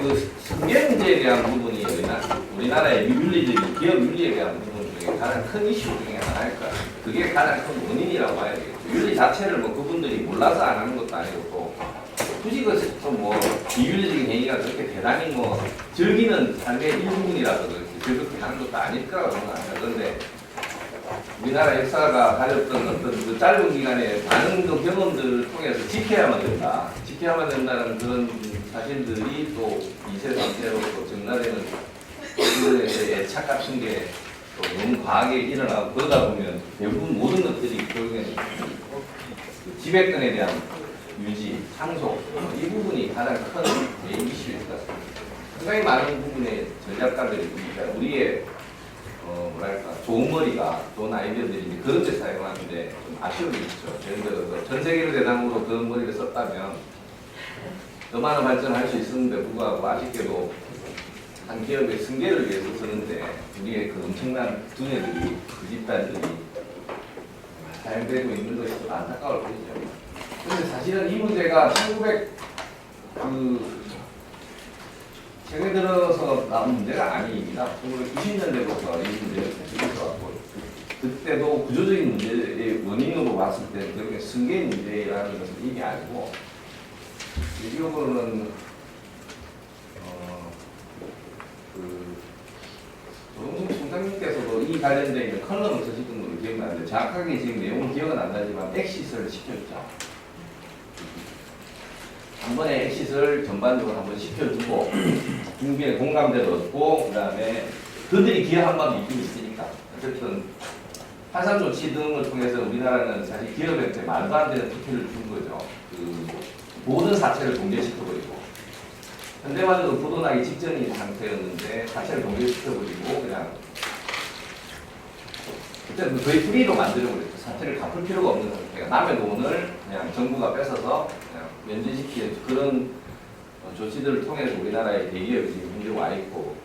그 승계 문제에 대한 부분이 우리나라의 윤리적인 기업 윤리에 대한 부분 중에 가장 큰 이슈 중에 하나일까. 그게 가장 큰 원인이라고 봐야 되겠죠. 윤리 자체를 뭐 그분들이 몰라서 안 하는 것도 아니고 또 굳이 그뭐 비윤리적인 행위가 그렇게 대단히 뭐 즐기는 삶의 일부분이라서 그렇게 하는 것도 아닐 거라고 생각합니다. 그런데 우리나라 역사가 가졌던 어떤 그 짧은 기간에 많은 그 경험들을 통해서 지켜야만 된다. 지켜야만 된다는 그런 사실들이 또 2세, 3세로 또 전달되는 그들의 애착 같은 게 또 너무 과하게 일어나고 그러다 보면 대부분 모든 것들이 결국에는 그 지배권에 대한 유지, 상속 이 부분이 가장 큰 메인 이슈일 것 같습니다. 상당히 많은 부분의 전략가들이 우리의 뭐랄까 좋은 머리가 좋은 아이디어들이 그런 데 사용하는데 좀 아쉬움이 있죠. 예를 들어서 전 세계를 대상으로 그런 머리를 썼다면 더 많은 발전을 할 수 있었는데 불구하고 아쉽게도 한 기업의 승계를 위해서 쓰는데 우리의 그 엄청난 두뇌들이 그 집단들이 사용되고 있는 것이 좀 안타까울 뿐이죠. 그런데 사실은 이 문제가 1900 최근 들어서 나온 문제가 아닙니다. 1990년대부터 이 문제를 계속해왔고 그때도 구조적인 문제의 원인으로 봤을 때 그렇게 승계 문제라는 것은 이미 알고 일교로는 조동석 총장님께서도 이 관련된 컬럼을 쓰셨던 걸로 기억나는데 정확하게 지금 내용은 기억은 안 나지만 엑시스를 시켰죠. 한 번에 엑시스를 전반적으로 한번 시켜주고 국민의 공감대를 얻고 그 다음에 그들이 기여한 바도 있긴 있으니까 어쨌든 파산 조치 등을 통해서 우리나라는 사실 기업한테 말도 안 되는 특혜를 준 거죠. 그 모든 사채를 공개시켜버리고 현대화도 부도나기 직전인 상태였는데 사채를 공개시켜버리고 그냥 어쨌든 거의 프리로 만들어버렸죠. 사채를 갚을 필요가 없는 상태가 남의 돈을 그냥 정부가 뺏어서 그냥 면제시키는 그런 조치들을 통해서 우리나라의 대기업이 지금 현재 와 있고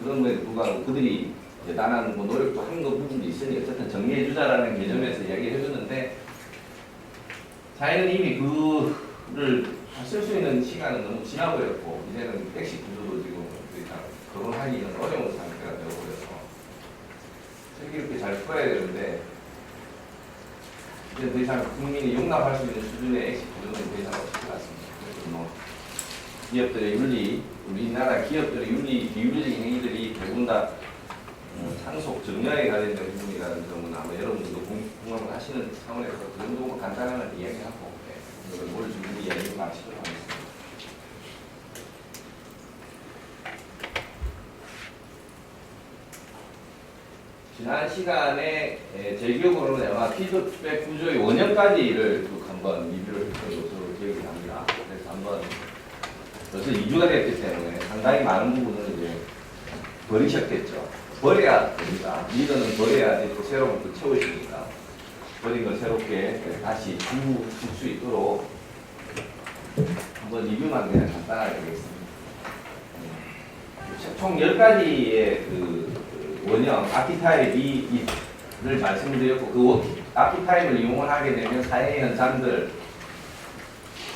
그런 거에 불구하고 그들이 대단한 뭐 노력도 한 거 부분도 있으니 어쨌든 정리해주자라는 개념에서 이야기를 해줬는데 자기는 이미 그를 쓸 수 있는 시간은 너무 지나버렸고 이제는 백식 구조도 지금 거론하기는 어려운 상태가 되어버려서 이렇게 잘 풀어야 되는데 이제 더 이상 국민이 용납할 수 있는 수준의 액식 구조는 더 이상 없을 것 같습니다. 그래서 뭐 기업들의 윤리, 우리나라 기업들의 윤리, 비윤리적인 행위들이 대부분 다 상속, 정량에 관련된 부분이라는 점은 아마 여러분들도 공감을 하시는 차원에서 그 정도 간단한 이야기하고 오늘 준비 이야기를 마치도록 하겠습니다. 지난 시간에 제 기억으로는 아마 피드백 구조의 원형까지를 쭉 한번 리뷰를 했던 것으로 기억이 납니다. 그래서 한번 벌써 2주가 됐기 때문에 상당히 많은 부분을 이제 버리셨겠죠. 버려야 됩니다. 리더는 버려야지 또 새로운 걸 채우시니까 버린 걸 새롭게 다시 줄 수 있도록 한번 리뷰만 그냥 간단하게 하겠습니다. 총 10가지의 그 원형, 아키타입을 말씀드렸고 그 아키타입을 이용을 하게 되면 사회 현상들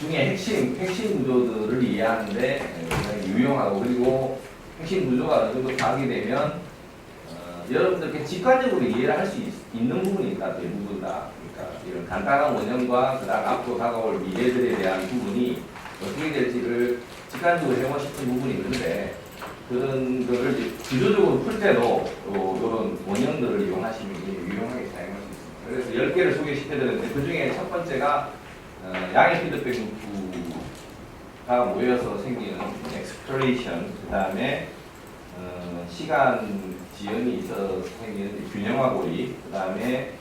중에 핵심 구조들을 이해하는데 굉장히 유용하고 그리고 핵심 구조가 어느 정도 파악이 되면 여러분들께 직관적으로 이해를 할 수 있는 부분이니까 대부분 다 그러니까 이런 간단한 원형과 그다음 앞으로 다가올 미래들에 대한 부분이 어떻게 될지를 직관적으로 해보고 싶은 부분이 있는데 그런 거를 구조적으로 풀 때도 이런 원형들을 이용하시면 유용하게 사용할 수 있습니다. 그래서 10개를 소개시켜드렸는데 그 중에 첫 번째가 양의 피드백 루프가 모여서 생기는 exploration, 그 다음에 시간 지연이 있어서 생기는 균형화고리, 그 다음에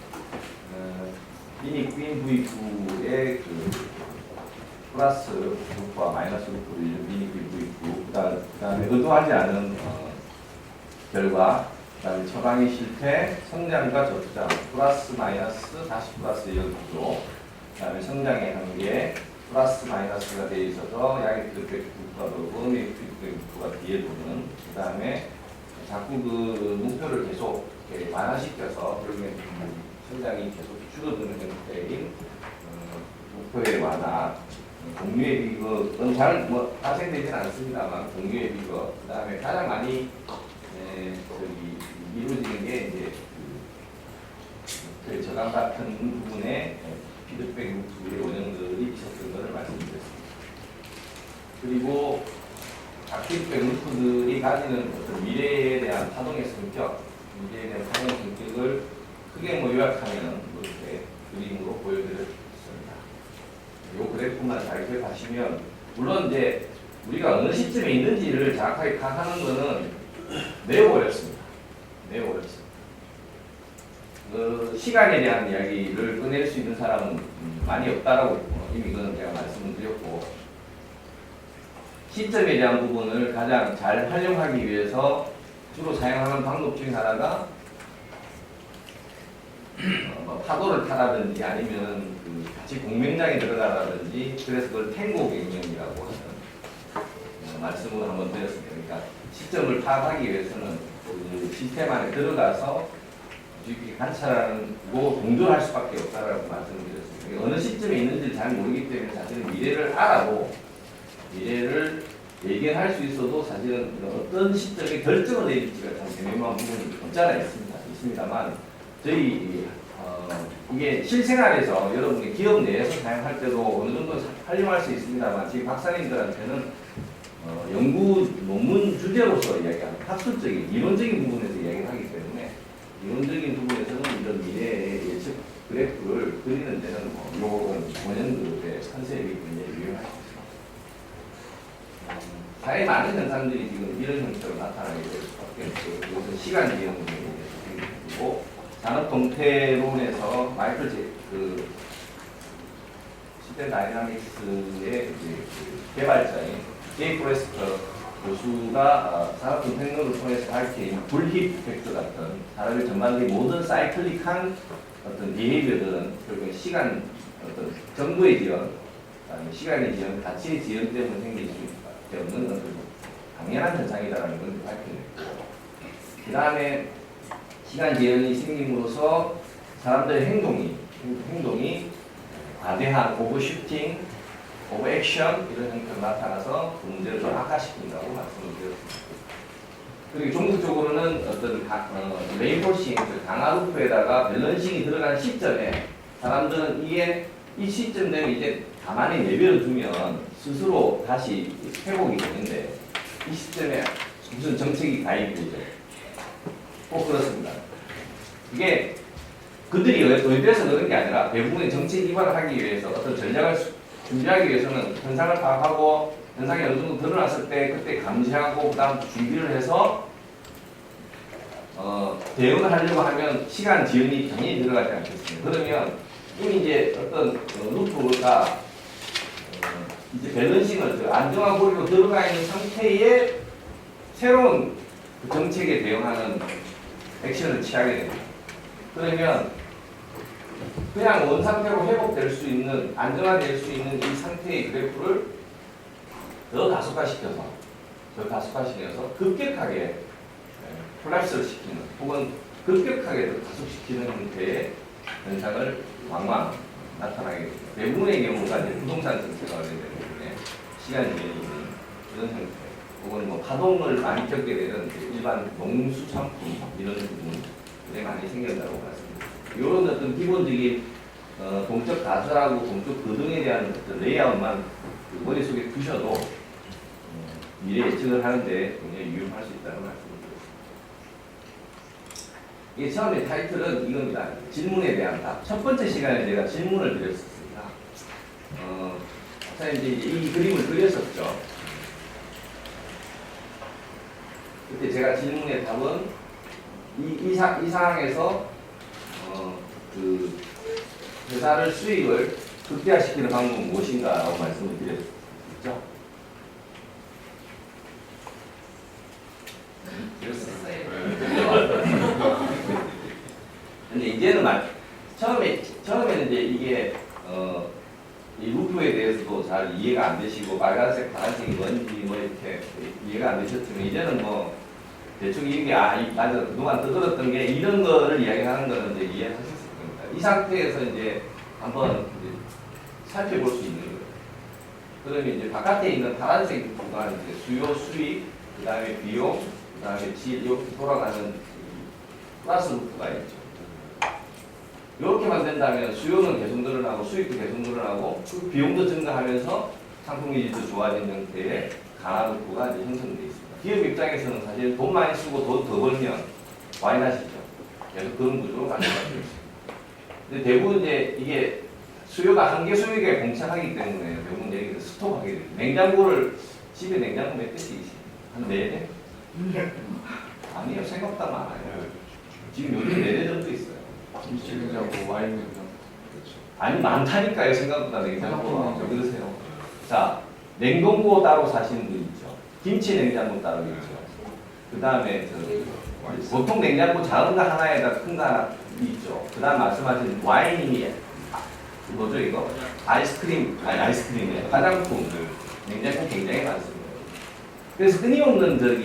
미니 퀸 V9의 그 플러스 루프와 마이너스 루프를 미니 퀸 V9, 그 다음에 의도하지 않은 결과, 그 다음에 처방의 실패, 성장과 저투자, 플러스 마이너스 다시 플러스 이런 구조, 그 다음에 성장의 한계, 플러스 마이너스가 되어 있어서 양의 피드백 루프가 돌고 음의 피드백 루프가 뒤에 도는, 그 다음에 자꾸 그 목표를 계속 완화시켜서 결국에 성장이 계속 줄어드는 형태인 목표의 완화, 공유의 비극은 잘 뭐 발생되지는 않습니다만 공유의 비극, 그다음에 가장 많이 이루어지는 게 이제 그 저감 같은 부분에 피드백 루프의 원형들이 있었던 것을 말씀드렸습니다. 그리고 피드백 루프들이 가지는 어떤 미래에 대한 파동의 성격, 미래에 대한 파동의 성격을 크게 뭐 요약하면 이렇게 그림으로 보여드렸습니다. 이 그래프만 잘 기억하시면, 물론 이제 우리가 어느 시점에 있는지를 정확하게 파악하는 것은 매우 어렵습니다. 매우 어렵습니다. 그 시간에 대한 이야기를 꺼낼 수 있는 사람은 많이 없다라고 이미 그건 제가 말씀을 드렸고, 시점에 대한 부분을 가장 잘 활용하기 위해서 주로 사용하는 방법 중에 하나가 파도를 타라든지 아니면 그 같이 공명장에 들어가라든지, 그래서 그걸 탱고 개념이라고 하는 말씀을 한번 드렸습니다. 그러니까 시점을 파악하기 위해서는 그 시스템 안에 들어가서 이렇게 관찰하고 동조할 수밖에 없다라고 말씀을 드렸습니다. 어느 시점에 있는지 잘 모르기 때문에 사실은 미래를 알아도 미래를 예견할 수 있어도 사실은 어떤 시점에 결정을 내릴지가 참 애매모호한 부분이 없잖아 있습니다만, 저희 이게 실생활에서 여러분이 기업 내에서 사용할 때도 어느 정도 활용할 수 있습니다만, 지금 박사님들한테는 연구 논문 주제로서 이야기하는 학술적인 이론적인 부분에서 이야기를 하기 때문에 이론적인 부분에서는 이런 미래의 예측 그래프를 그리는 데는 이런 원형들의 컨셉이 굉장히 유용할 수 있습니다. 사회 많은 현상들이 지금 이런 형태로 나타나게 될 수밖에 없고, 그것은 시간 지연이 되고, 산업 동태론에서 마이클 시스템 다이나믹스의 그 개발자인 제이 포레스터 교수가 산업 동태론을 통해서 밝힌 불힙 팩트 같은 사람의 전반적인 모든 사이클릭한 어떤 비헤이비어들은 결국에 시간, 어떤 정보의 지연, 시간의 지연, 가치의 지연 때문에 생길 수 없는 어떤 당연한 현상이다라는 걸 밝혀냈고, 그 다음에 시간 지연이 생김으로써 사람들의 행동이 과대한 오버슈팅, 오버액션 이런 형태로 나타나서 그 문제를 좀 악화시킨다고 말씀을 드렸습니다. 그리고 종국적으로는 어떤 레인포싱, 강화 루프에다가 밸런싱이 들어간 시점에 사람들은 이 시점 되면 이제 가만히 내버려 두면 스스로 다시 회복이 되는데, 이 시점에 무슨 정책이 가입되죠. 꼭 그렇습니다. 이게 그들이 의도해서 그런 게 아니라 대부분의 정책 기반을 하기 위해서 어떤 전략을 준비하기 위해서는 현상을 파악하고, 현상이 어느 정도 드러났을 때 그때 감시하고 그다음 준비를 해서 대응을 하려고 하면 시간 지연이 당연히 들어가지 않겠습니까? 그러면 이미 이제 어떤 루프가 이제 밸런싱을 안정화 고리로 들어가 있는 상태에 새로운 그 정책에 대응하는 액션을 취하게 됩니다. 그러면 그냥 원상태로 회복될 수 있는, 안정화될 수 있는 이 상태의 그래프를 더 가속화시켜서 급격하게 콜랩스를 시키는, 혹은 급격하게 가속시키는 형태의 현상을 왕왕 나타나게 됩니다. 대부분의 경우가 이제 부동산 정책과 관련되기 때문에 시간 지연이 있는 이런 형태, 혹은 뭐 파동을 많이 겪게 되는 일반 농수산품 이런 부분들이 많이 생긴다고 봤습니다. 이런 어떤 기본적인 동적 가설하고 동적 거등에 대한 어떤 레이아웃만 그 머릿속에 두셔도 미래 예측을 하는데 굉장히 유용할 수 있다는 말씀을 드렸습니다. 이게 처음에 타이틀은 이겁니다. 질문에 대한 답. 첫 번째 시간에 제가 질문을 드렸었습니다. 박사님 이제 이 그림을 그렸었죠. 그때 제가 질문의 답은 이 상황에서 그 회사를 수익을 극대화시키는 방법은 무엇인가라고 말씀을 드렸죠. 근데 이제는 처음에는 이제 이게 이 루프에 대해서도 잘 이해가 안 되시고, 빨간색, 파란색이 뭔지 뭐 이렇게 이해가 안 되셨지만, 이제는 뭐 대충 이게 맞아, 그동안 떠들었던 게 이런 거를 이야기하는 거는 이제 이해하셨을 겁니다. 이 상태에서 이제 한번 이제 살펴볼 수 있는 거예요. 그러면 이제 바깥에 있는 파란색 구간은 이제 수요, 수익, 그 다음에 비용, 그 다음에 질, 이렇게 돌아가는 플러스 루프가 있죠. 이렇게만 된다면 수요는 계속 늘어나고 수익도 계속 늘어나고 비용도 증가하면서 상품 기질도 좋아지는 형태의 강한 루프가 이제 형성되어 있습니다. 기업 입장에서는 사실 돈 많이 쓰고 돈 더 벌면 와이낫이죠. 계속 그런 구조로 가져가고 있습니다. 근데 대부분 이제 이게 수요가 한계 수익에 봉착하기 때문에 대부분 여기서 스톱하게 됩니다. 냉장고를 집에 냉장고 몇 대씩 있어요? 한 4대? 아니요, 생각보다 많아요. 지금 요즘 4대 정도 있어요. 김치 냉장고, 와인 냉장고. 아니 많다니까요. 생각보다 냉장고가. 왜 그러세요? 자, 냉동고 따로 사시는 분 있죠. 김치 냉장고 따로 있죠. 그 다음에 보통 냉장고 작은 거 하나에다 큰 거 하나 있죠. 그 다음 말씀하신 와인이 뭐죠 이거? 아이스크림이에요. 화장품 냉장고 굉장히 많습니다. 그래서 끊임없는 그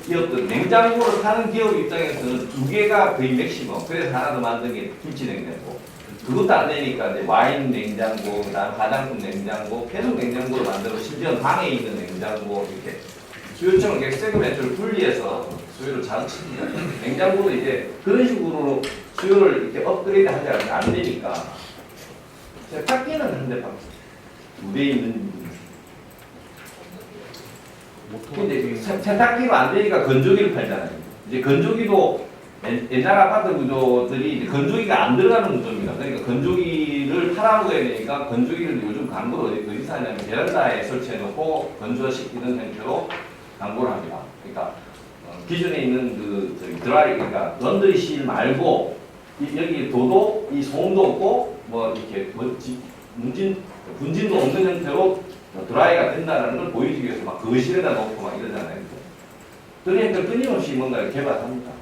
기업들 냉장고를 파는 기업 입장에서는 2개가 거의 맥시멈. 그래서 하나 더 만든 게 김치 냉장고. 그것도 안 되니까 이제 와인 냉장고, 그다음 화장품 냉장고, 계속 냉장고를 만들고 심지어 방에 있는 냉장고 이렇게 수요청을 계속 세그멘트를 분리해서 수요를 자극시킵니다. 냉장고도 이제 그런 식으로 수요를 이렇게 업그레이드 하지 않으면 안 되니까 세탁기는 한 대 밖에 2대 있는 근데 세탁기가 안 되니까 건조기를 팔잖아요. 이제 건조기도 옛날 아파트 구조들이 이제 건조기가 안 들어가는 구조입니다. 그러니까 건조기를 팔아먹어야 되니까 건조기를 요즘 광고를 어디서 하냐면 베란다에 설치해놓고 건조시키는 형태로 광고를 합니다. 그러니까 기존에 있는 그 드라이 그러니까 런드리실 말고 여기 도도 이 소음도 없고 뭐 이렇게 분진도 없는 형태로 드라이가 된다는 걸 보여주기 위해서 막 거실에다 놓고 막 이러잖아요. 그러니까 끊임없이 뭔가를 개발합니다.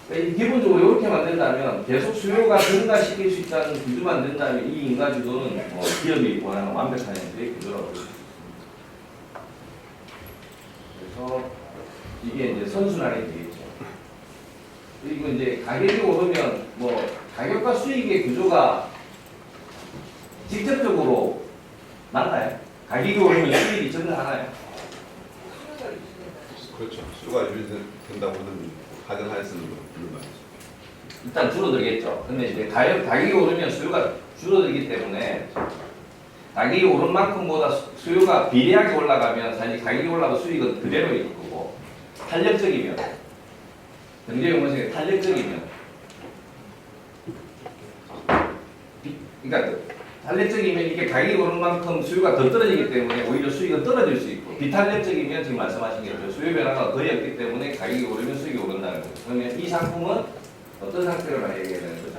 그러니까 기본적으로 이렇게 만든다면 계속 수요가 증가시킬 수 있다는 구조만 된다면 이 인가주도는 기업이 원하는 완벽한 형태의 구조라고 볼 수 있습니다. 그래서 이게 이제 선순환이 되겠죠. 그리고 이제 가격이 오르면 뭐 가격과 수익의 구조가 직접적으로 맞나요? 가격이 오르면 수익이 증가하나요? 그렇죠. 수요가 유지된다고는 가정하에서는 물론 말이죠. 일단 줄어들겠죠. 근데 이제 가격이 오르면 수요가 줄어들기 때문에 가격이 오른 만큼보다 수요가 비례하게 올라가면 사실 가격이 올라도 수익은 그대로일 거고 탄력적이면 경제 용어식에 탄력적이면 그러니까 탄력적이면 이게 가격이 오른 만큼 수요가 더 떨어지기 때문에 오히려 수익은 떨어질 수 있고 비탄력적이면 지금 말씀하신 게 수요 변화가 거의 없기 때문에 가격이 오르면 수익이 오른다는 거죠. 그러면 이 상품은 어떤 상태로 봐야 되는 거죠?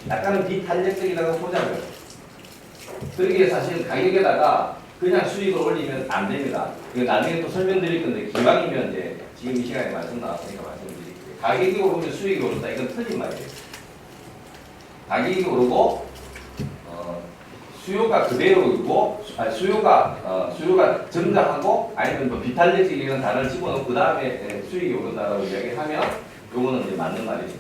약간은 비탄력적이라고 보자고요. 그러기에 사실 가격에다가 그냥 수익을 올리면 안 됩니다. 이거 나중에 또 설명드릴 건데 기왕이면 이제 지금 이 시간에 말씀 나왔으니까 말씀드릴게요. 가격이 오르면 수익이 오른다. 이건 틀린 말이에요. 가격이 오르고 수요가 그대로이고 수요가 증가하고 아니면 뭐 비탄력적인 단어를 집어넣고 그 다음에 수익이 오른다라고 이야기하면 요거는 이제 맞는 말이죠.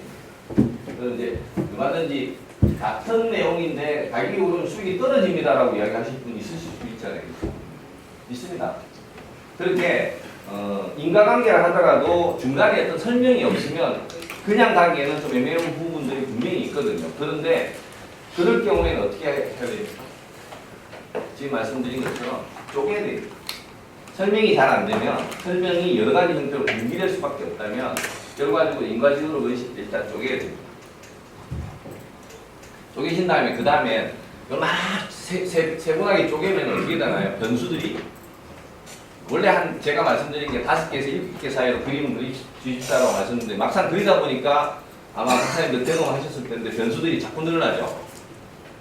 그래서 이제 얼마든지 같은 내용인데 가격이 오르면 수익이 떨어집니다라고 이야기하실 분이 있으실 수 있잖아요. 있습니다. 그렇게 인과관계를 하다가도 중간에 어떤 설명이 없으면 그냥 가기에는 좀 애매한 부분들이 분명히 있거든요. 그런데 그럴 경우에는 어떻게 해야 됩니까? 지금 말씀드린 것처럼 쪼개야 돼요. 설명이 잘 안 되면 설명이 여러 가지 형태로 분기될 수밖에 없다면 결과적으로 인과적으로 일단 쪼개야 됩니다. 쪼개신 다음에 그 다음에 막 세분하게 쪼개면 어떻게 되나요? 변수들이 원래 제가 말씀드린 게 5개에서 7개 사이로 그림을 그리십시다라고 말씀드렸는데 막상 그리다 보니까 아마 박사님들 대동하셨을 텐데 변수들이 자꾸 늘어나죠.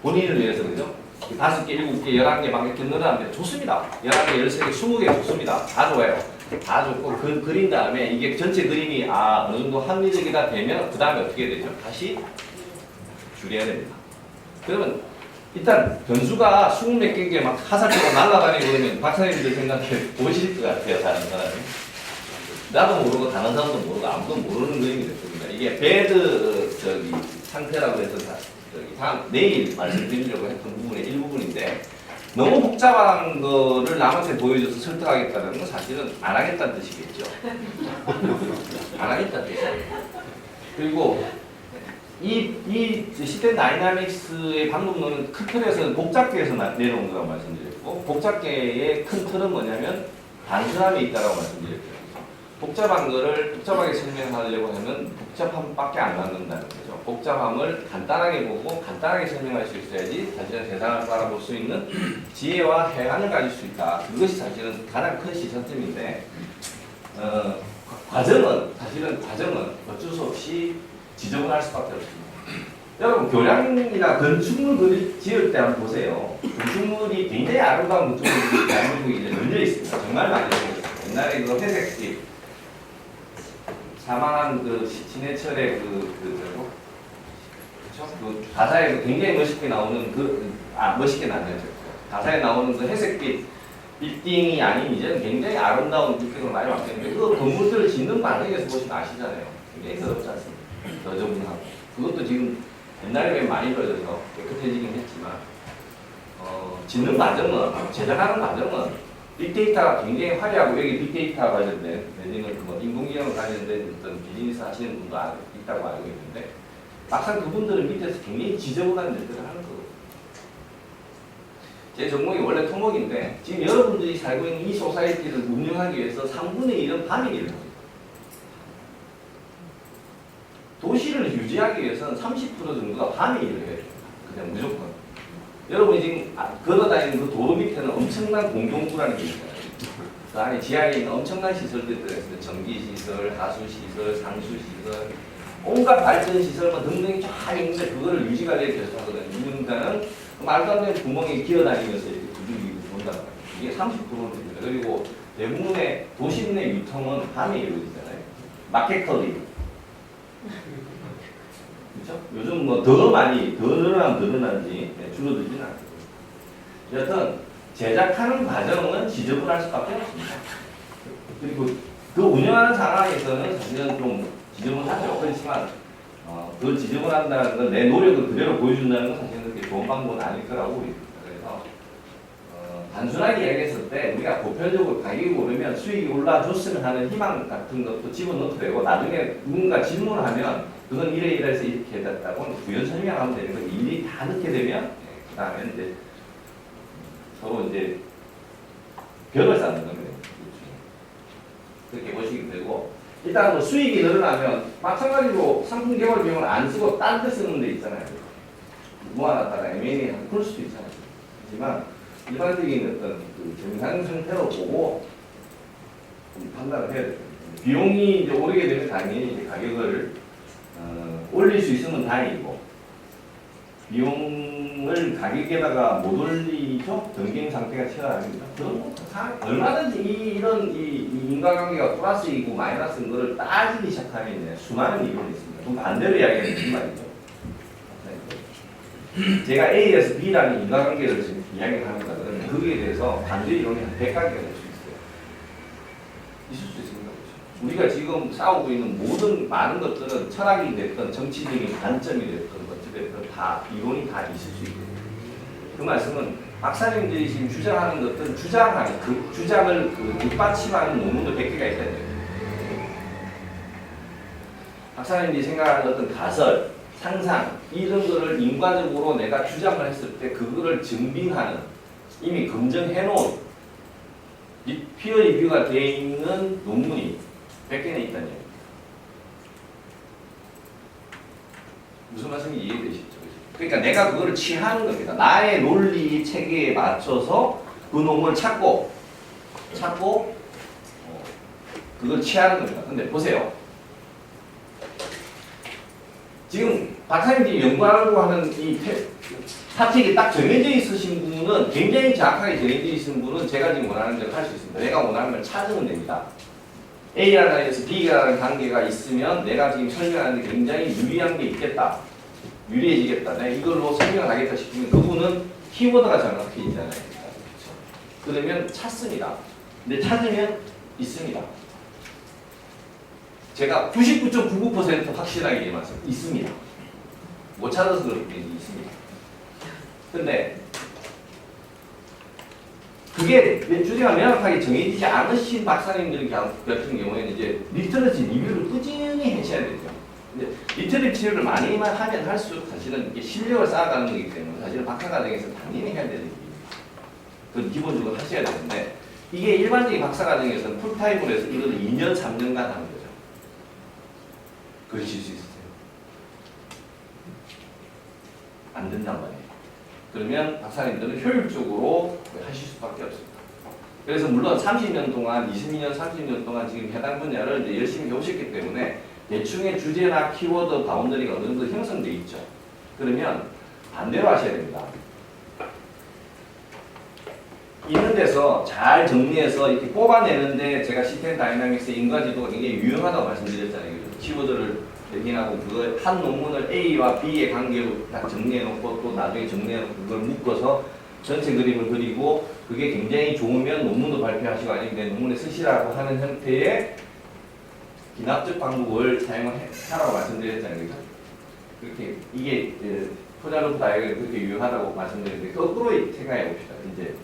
본인을 위해서 그죠? 5개, 7개, 11개 막 이렇게 늘어나는데 좋습니다. 11개, 13개, 20개 좋습니다. 다 좋아요. 다 좋고 그린 다음에 이게 전체 그림이 어느 정도 합리적이다 되면 그 다음에 어떻게 되죠? 다시 줄여야 됩니다. 그러면 일단 변수가 20몇 개인 게 막 화살표가 날아다니고 그러면 박사님들 생각해 보실 것 같아요. 다른 사람이. 나도 모르고 다른 사람도 모르고 아무도 모르는 그림이 됐습니다. 이게 배드 상태라고 해서 다음 내일 말씀드리려고 했던 부분의 일부분인데 너무 복잡한 거를 남한테 보여줘서 설득하겠다는 건 사실은 안 하겠다는 뜻이겠죠. 안 하겠다는 뜻이에요. 그리고 이 시스템 다이나믹스의 방법론은 큰 틀에서는 복잡계에서 내려온 거라고 말씀드렸고, 복잡계의 큰 틀은 뭐냐면 단순함이 있다고 말씀드렸죠. 복잡한 거를 복잡하게 설명하려고 하면 복잡함밖에 안 남는다는 거죠. 복잡함을 간단하게 보고 간단하게 설명할 수 있어야지 사실은 세상을 바라볼 수 있는 지혜와 해안을 가질 수 있다. 그것이 사실은 가장 큰 시선점인데, 과정은 어쩔 수 없이 지저분할 수밖에 없습니다. 여러분 교량이나 건축물 지을 때 한번 보세요. 건축물이 굉장히 아름다운 건축물이 대한민국에 이제 널려 있습니다. 정말 많이 널려 있습니다. 옛날에 그 회색집 사망한 그 신해철의 그죠? 그 가사에 굉장히 멋있게 나오는 멋있게 나왔죠. 가사에 나오는 그 회색빛 빌딩이 아닌 이제는 굉장히 아름다운 빌딩으로 많이 바뀌었는데 그 건물들을 짓는 과정에서 보시면 아시잖아요. 굉장히 더럽지 않습니까? 너저분하고 그것도 지금 옛날에 비해 많이 벌어져서 깨끗해지긴 했지만 짓는 과정은 제작하는 과정은 빅데이터가 굉장히 화려하고 여기 빅데이터 관련된 내지는 뭐 인공지능 관련된 어떤 비즈니스 하시는 분도 있다고 알고 있는데 막상 그분들은 밑에서 굉장히 지저분한 일들을 하는 거거든요. 제 종목이 원래 토목인데 지금 여러분들이 살고 있는 이 소사이티를 운영하기 위해서 3분의 1은 밤에 일을 합니다. 도시를 유지하기 위해서는 30% 정도가 밤에 일을 해야 됩니다. 그냥 무조건. 여러분이 지금 걸어다니는 그 도로 밑에는 엄청난 공동구라는 게 있잖아요. 그 안에 지하에 있는 엄청난 시설들이 들어있어요. 전기시설, 하수시설, 상수시설, 온갖 발전시설만 등등이 쫙 있는데 그거를 유지가 되게 계속 하거든요. 누군가는 말도 안 되는 구멍에 기어다니면서 이렇게 두들기고 본단 말이에요. 이게 30%는 됩니다. 그리고 대부분의 도시 내 유통은 밤에 이루어지잖아요. 마켓컬리. 그렇죠? 요즘 뭐 더 많이, 더 늘어나는지 줄어들지는 않거든요. 여하튼 제작하는 과정은 지저분할 수밖에 없습니다. 그리고 그 운영하는 상황에서는 사실은 좀 지저분하죠. 그렇지만 그 지저분한다는 건 내 노력을 그대로 보여준다는 건 사실은 그렇게 좋은 방법은 아닐 거라고 보입니다. 그래서 단순하게 이야기했을 때 우리가 보편적으로 가격이 오르면 수익이 올라줬으면 하는 희망 같은 것도 집어넣어도 되고 나중에 누군가 질문을 하면 그건 이래서 이렇게 됐다고 부연 설명하면 되는 거예요. 일이 다 넣게 되면 그 다음에 이제 서로 이제 벽을 쌓는 겁니다. 그렇게 보시면 되고 일단 뭐 수익이 늘어나면 마찬가지로 상품 개발 비용을 안 쓰고 딴 데 쓰는 데 있잖아요. 모아놨다가 M&A 하고 그럴 수도 있잖아요. 하지만 일반적인 어떤 그 정상 상태로 보고 판단을 해야 됩니다. 비용이 이제 오르게 되면 당연히 이제 가격을 올릴 수 있으면 다행이고 비용을 가격에다가 못 올리죠. 경쟁 상태가 치열합니다. 그럼 얼마든지 이런 인과관계가 플러스이고 마이너스인 거를 따지기 시작하면 수많은 이론이 있습니다. 그럼 반대로 이야기하면 무슨 말이죠? 제가 A에서 B라는 인과관계를 지금 이야기를 합니다. 그러면 거기에 대해서 반대 이론이 한 100가지가 될 수 있어요. 있을 수 있습니다. 우리가 지금 싸우고 있는 모든 많은 것들은 철학이 됐든 정치적인 관점이 됐든 어찌 됐든 다 이론이 다 있을 수 있거든요. 그 말씀은 박사님들이 지금 주장하는 것들은 주장하는 그 주장을 뒷받침하는 논문도 100개가 있다는 거예요. 박사님들이 생각하는 어떤 가설, 상상 이런 거를 인과적으로 내가 주장을 했을 때 그거를 증빙하는 이미 검증해 놓은 피어 리뷰가 되어 있는 논문이 100개나 있다는 얘기예요. 무슨 말씀인지 이해되시죠? 그러니까 내가 그거를 취하는 겁니다. 나의 논리 체계에 맞춰서 그 논문을 찾고 그걸 취하는 겁니다. 근데 보세요. 지금 박사님들이 연구하려고 하는 이 사택이 딱 정해져 있으신 분은 굉장히 정확하게 정해져 있는 분은 제가 지금 원하는 대로 할 수 있습니다. 내가 원하는 걸 찾으면 됩니다. A라는 라인에서 B라는 관계가 있으면 내가 지금 설명하는 게 굉장히 유리한 게 있겠다. 유리해지겠다. 내가 이걸로 설명을 하겠다 싶으면 그분은 키워드가 정확히 있잖아요. 그렇죠? 그러면 찾습니다. 근데 찾으면 있습니다. 제가 99.99% 확실하게 말씀드립니다. 있습니다. 못 찾아서 그렇게 있습니다. 근데 그게 주제가 명확하게 정해지지 않으신 박사님들 같은 경우에는 이제 리터러시 리뷰를 꾸준히 하셔야 되죠. 근데 리터러시를 많이만 하면 할수록 사실은 이게 실력을 쌓아가는 거기 때문에 사실은 박사과정에서 당연히 해야 되는 일이에요. 그건 기본적으로 하셔야 되는데 이게 일반적인 박사과정에서는 풀타임으로 해서 이거를 2년, 3년간 하는 거죠. 그러실 수 있으세요? 안 된단 말이에요. 그러면 박사님들은 효율적으로 하실 수밖에 없습니다. 그래서 물론 30년 동안, 22년, 30년 동안 지금 해당 분야를 이제 열심히 해오셨기 때문에 대충의 주제나 키워드 바운더리가 어느 정도 형성되어 있죠. 그러면 반대로 하셔야 됩니다. 있는 데서 잘 정리해서 이렇게 뽑아내는데 제가 시스템 다이나믹스 인과지도가 굉장히 유용하다고 말씀드렸잖아요. 키워드를 대기하고 그걸 한 논문을 A와 B의 관계로 딱 정리해놓고 또 나중에 정리해놓고 그걸 묶어서 전체 그림을 그리고 그게 굉장히 좋으면 논문도 발표하시고 아니면 내 논문에 쓰시라고 하는 형태의 기납적 방법을 사용하라고 말씀드렸잖아요. 그렇게 이게 포자로프 다이어그램이 그렇게 유용하다고 말씀드렸는데 거꾸로 생각해 봅시다. 이제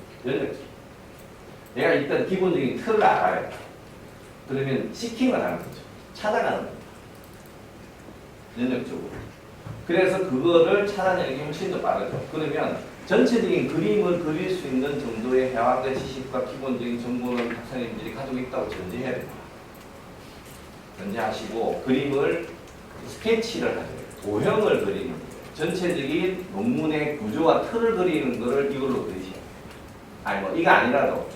내가 일단 기본적인 틀을 알아요. 그러면 시킹을 하는 거죠. 찾아가는 거죠. 연역적으로. 그래서 그거를 찾아내는 게 훨씬 더 빠르죠. 그러면 전체적인 그림을 그릴 수 있는 정도의 해왕적 지식과 기본적인 정보는 박사님들이 가지고 있다고 전제해야 됩니다. 전제하시고 그림을 스케치를 하세요. 도형을 그리는 거예요. 전체적인 논문의 구조와 틀을 그리는 거를 이걸로 그리시면 아니 뭐 이거 아니라도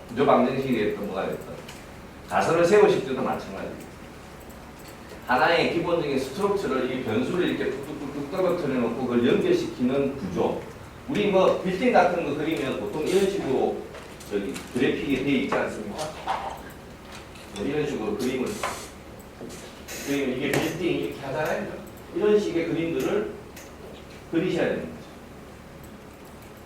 구조 방정식이 됐든 뭐가 됐든 가설을 세우실 때도 마찬가지입니다. 하나의 기본적인 스트럭처를 이 변수를 이렇게 뚝뚝뚝뚝 떨어뜨려 놓고 그걸 연결시키는 구조. 우리 뭐 빌딩 같은 거 그리면 보통 이런 식으로 저기 그래픽이 되어 있지 않습니까? 뭐 이런 식으로 그리면 이게 빌딩 이렇게 하잖아요. 이런 식의 그림들을 그리셔야 되는 거죠.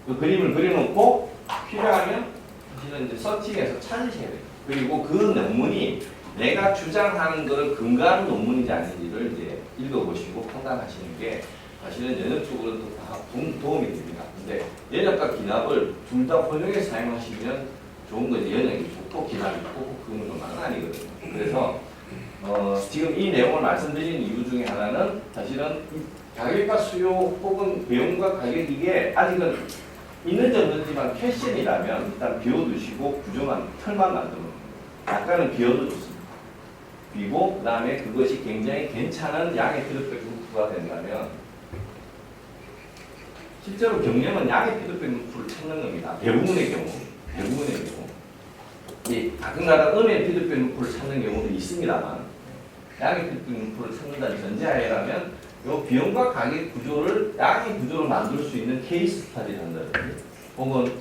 그 그림을 그려놓고 필요하면 사실은 이제 서칭해서 찾으셔야 돼요. 그리고 그 논문이 내가 주장하는 것을 근거한 논문인지 아닌지를 이제 읽어보시고 판단하시는 게 사실은 연역적으로도 다 도움이 됩니다. 근데 연역과 기납을 둘 다 혼용해서 사용하시면 좋은 거지. 연역이 좋고 기납이 좋고 그건 좀 아니거든요. 그래서 지금 이 내용을 말씀드리는 이유 중에 하나는 사실은 가격과 수요 혹은 비용과 가격 이게 아직은 있는지 없는지만 퀘션이라면 일단 비워두시고 구조만 틀만 만들면 약간은 비워도 좋습니다. 그리고 그 다음에 그것이 굉장히 괜찮은 양의 피드백 루프가 된다면 실제로 경력은 양의 피드백 루프를 찾는 겁니다. 대부분의 경우 가끔가다 음의 피드백 루프를 찾는 경우도 있습니다만 양의 피드백 루프를 찾는다는 전제하에라면 이 비용과 가격 구조를 양의 구조를 만들 수 있는 케이스 스터디를 한다든지 혹은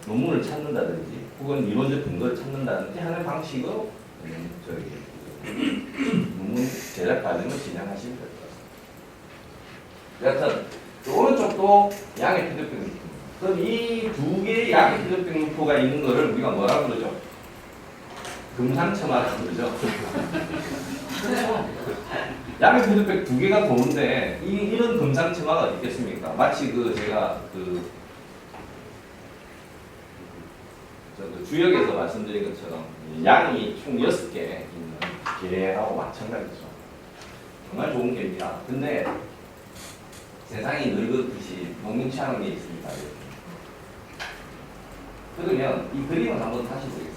논문을 찾는다든지 혹은 이론적 근거를 찾는다든지 하는 방식으로 논문 제작 과정을 진행하시면 될 것 같습니다. 여하튼 오른쪽도 양의 피드백 루프. 그럼 이 두 개의 양의 피드백 루프가 있는 거를 우리가 뭐라고 그러죠? 금상첨화라고 그러죠. 그렇죠. 양의 피드백 두 개가 도는데 이런 금상첨화가 어디 있겠습니까? 마치 제가 주역에서 말씀드린 것처럼 양이 총 6개 있는 개하고 마찬가지죠. 정말 좋은 개입니다. 근데 세상이 늙었듯이 녹록치 않은 게 있습니다. 그러면 이 그림을 한번 다시 보겠습니다.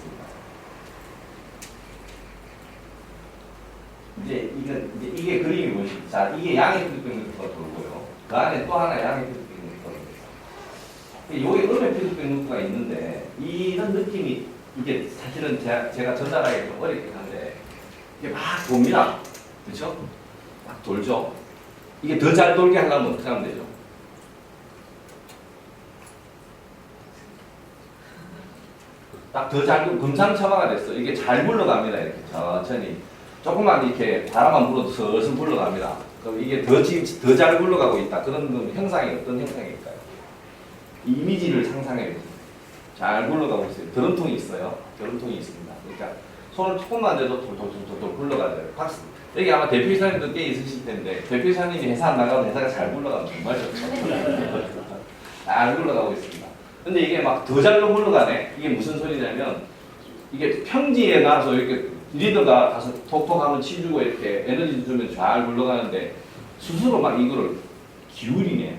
이게 그림이 뭐지? 자, 이게 양의 피드백 루프가 돌고요. 그 안에 또 하나 양의 피드백 루프가 돌고요. 여기 음의 피드백 루프가 있는데 이런 느낌이 이게 사실은 제가 전달하기 좀 어렵긴 한데 이게 막 돕니다. 그렇죠? 막 돌죠. 이게 더 잘 돌게 하려면 어떻게 하면 되죠? 딱 더 잘 금상첨화가 됐어. 이게 잘 굴러갑니다. 이렇게 천천히. 조금만 이렇게 바람만 불어도 슬슬 굴러갑니다. 그럼 이게 더 잘 굴러가고 있다. 그런 형상이 어떤 형상일까요? 이미지를 상상해 보세요. 잘 굴러가고 있어요. 드럼통이 있어요. 드럼통이 있습니다. 그러니까 손을 조금만 대도 돌돌돌돌 굴러가져요. 박스. 여기 아마 대표이사님도 꽤 있으실 텐데 대표이사님이 회사 안 나가면 회사가 잘 굴러가면 정말 좋죠. 잘 굴러가고 있습니다. 근데 이게 막 더 잘로 굴러가네. 이게 무슨 소리냐면 이게 평지에 나서 이렇게 리더가 가서 톡톡 하면 치주고 이렇게 에너지 주면 잘 굴러가는데 스스로 막 이거를 기울이네.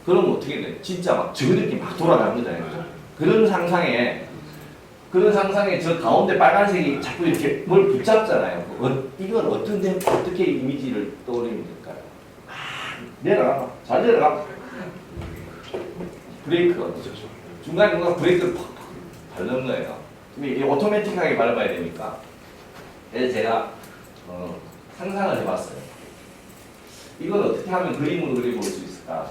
그럼 어떻게 돼? 진짜 막 저렇게 막 돌아가는 거잖아요. 그런 상상에 저 가운데 빨간색이 자꾸 이렇게 뭘 붙잡잖아요. 이걸 어떻게 이미지를 떠올리면 될까요? 내려가. 잘 내려가. 브레이크가 없죠. 중간에 뭔가 브레이크를 팍팍 밟는 거예요. 이 오토매틱하게 밟아야 되니까. 그래서 제가 상상을 해봤어요. 이걸 어떻게 하면 그림으로 그려볼 수 있을까?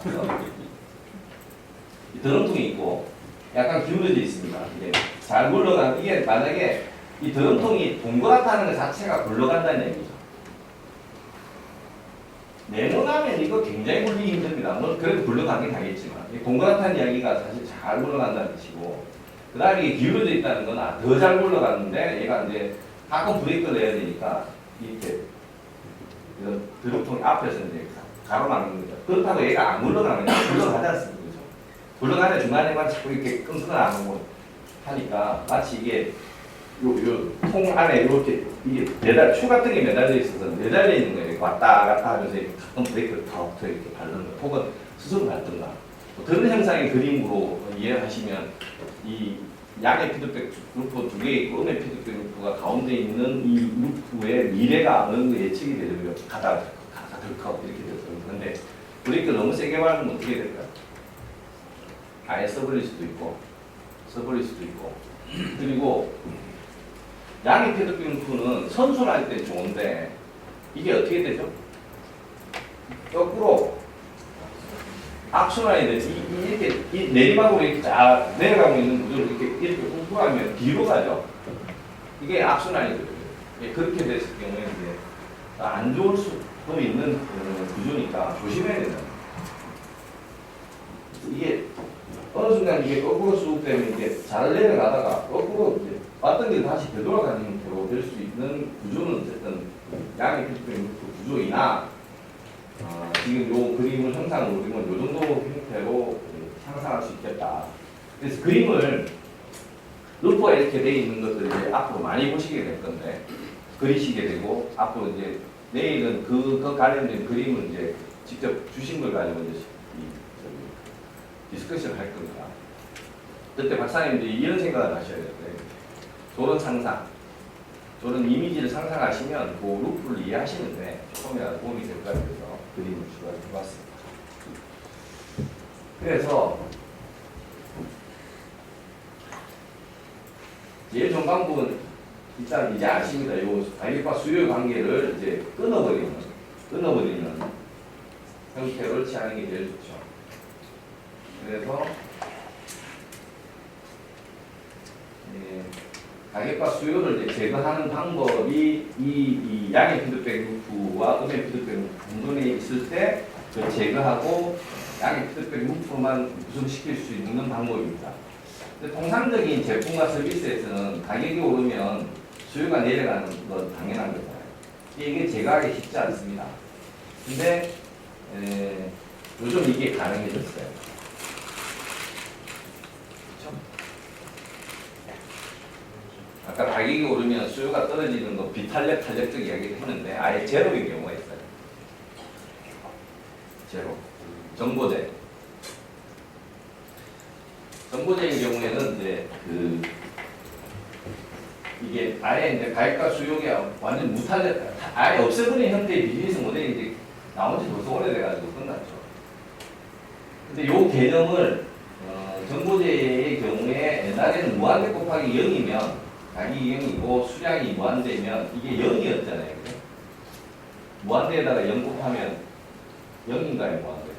이 드럼통이 있고 약간 기울어져 있습니다. 이게 잘 굴러간 이게 만약에 이 드럼통이 동그랗다는 것 자체가 굴러간다는 얘기죠. 네모나면 이거 굉장히 굴리기 힘듭니다. 뭐 그래도 굴러가긴 가겠지만 이 동그랗다는 이야기가 사실 잘 굴러간다는 뜻이고 그 다음에 이게 기울어져 있다는 건 더 잘 굴러가는데 얘가 이제 가끔 브레이크를 내야 되니까 이렇게 드럼통 앞에서 이제 가로막는 거죠. 그렇다고 얘가 안 굴러가는 거예요. 굴러가지 않습니다. 그죠? 굴러가는 중간에만 자꾸 이렇게 끈끈을 안 하고 하니까 마치 이게 통 안에 이렇게 이게 추 같은 게 매달려 있어서 매달려 있는 거예요. 왔다 갔다 하면서 가끔 브레이크를 더 이렇게 밟는 거, 혹은 스스로 밟든가. 뭐 그런 형상의 그림으로 이해하시면 이 양의 피드백 루프 두 개 있고 음의 피드백 루프가 가운데 있는 이 루프의 미래가 어느 정도 예측이 되려면 가다 덜컥 이렇게 되거든요. 근데 브레이크를 너무 세게 밟으면 어떻게 될까요? 아예 써버릴 수도 있고 그리고 양의 피드백 루프는 선순환 때 좋은데 이게 어떻게 되죠? 거꾸로 악순환이 되지. 이렇게 내리막으로 이렇게 쫙 내려가고 있는 구조를 이렇게 웅크하면 뒤로 가죠. 이게 악순환이 되거든요. 그렇게 됐을 경우에 이제 안 좋을 수도 있는 구조니까 조심해야 된다. 이게 어느 순간 이게 거꾸로 쑥 되면 이게 잘 내려가다가 거꾸로 이제 왔던 길 다시 되돌아가는 형태로 될 수 있는 구조는 어쨌든 양의 피드백 구조이나 지금 요 그림을 형상으로 그리면 요 정도 형태로 상상할 수 있겠다. 그래서 그림을 루프가 이렇게 돼 있는 것들을 이제 앞으로 많이 보시게 될 건데 그리시게 되고 앞으로 이제 내일은 그 관련된 그림을 이제 직접 주신 걸 가지고 이제 디스커션을 할 겁니다. 그때 박사님들이 이런 생각을 하셔야 돼요. 저런 상상, 저런 이미지를 상상하시면 그 루프를 이해하시는데 조금이라도 도움이 될 것 같아서 그림을 추가해봤습니다. 그래서 제일 좋은 방법은 일단 이제 아십니다. 요 가격과 수요 관계를 이제 끊어버리는 형태로 취하는 게 제일 좋죠. 그래서 가격과 수요를 이제 제거하는 방법이 이 양의 피드백 루프와 음의 피드백 루프 공존에 있을 때 그 제거하고 양의 피드백 루프만 구성시킬 수 있는 방법입니다. 근데 통상적인 제품과 서비스에서는 가격이 오르면 수요가 내려가는 건 당연한 거잖아요. 이게 제거하기 쉽지 않습니다. 근데 요즘 이게 가능해졌어요. 그렇죠? 아까 가격이 오르면 수요가 떨어지는 거 비탄력적 이야기를 했는데 아예 제로인 경우가 있어요. 제로. 정보제인 경우에는 이제 이게 아예 이제 가격과 수요가 완전 무탄력, 아예 없애버린 형태의 비즈니스 모델이 이제 나온 지 벌써 오래돼가지고 끝났죠. 근데 요 개념을 정보제의 경우에 옛날에는 무한대 곱하기 0이면 가격이 0이고 수량이 무한대면 이게 0이었잖아요. 그죠? 무한대에다가 0 곱하면 0인가요? 무한대가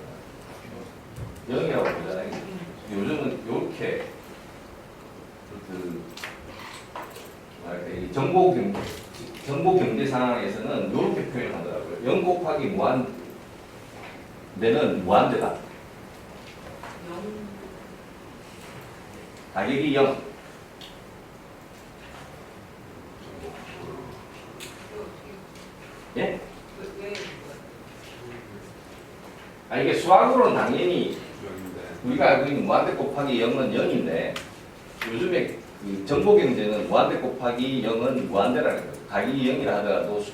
0이라고 보잖아요. 요즘은 이렇게 이 정보 경제 상황에서는 이렇게 표현하더라고요. 0 곱하기 무한대는 무한대다. 가격이 0. 예? 이게 수학으로는 당연히 우리가 알고 있는 무한대 곱하기 0은 0인데 요즘에 그 정보경제는 무한대 곱하기 0은 무한대라는 거예요. 가격이 0이라 하더라도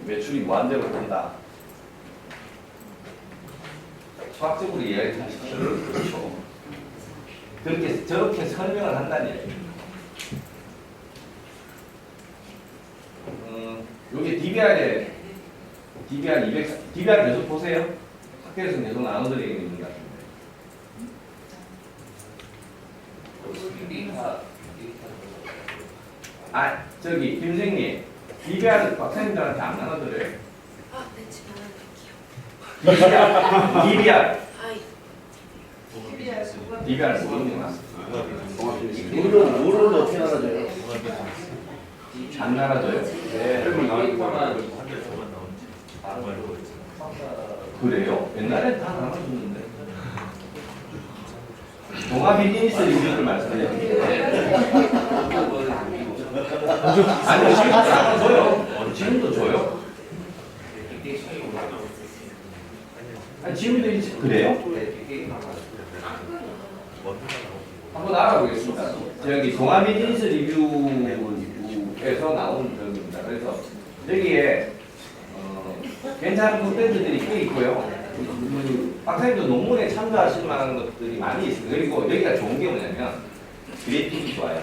매출이 무한대로 된다. 수학적으로 이야기하십시오. 그렇죠. 그렇게 저렇게 설명을 한다는 얘기예요. 여기 DBR 200, DBR 계속 보세요. 학교에서 계속 나눠드리고 있는 것 같은데. 아, 저기, 김 선생님. DBR 박사님들한테 안 나눠드려요? 아, 네, 지금 나눠드릴게요. DBR. 아이, DBR 모르는 거 물은 어떻게 나눠줘요? 안 나눠줘요? 네. 그래요? 옛날엔 다 나눠줬는데. 동아 비즈니스 리뷰를 말씀해요. 아니, 지금 나눠줘요. 지금도 줘요? 아니, 지금도 그래요? 한번 알아보겠습니다. 저기 동아 비즈니스 리뷰에서 나온 적입니다. 그래서 여기에 괜찮은 콘텐츠들이 꽤 있고요. 박사님도 논문에 참조하실 만한 것들이 많이 있습니다. 그리고 여기가 좋은 게 뭐냐면 그래픽이 좋아요.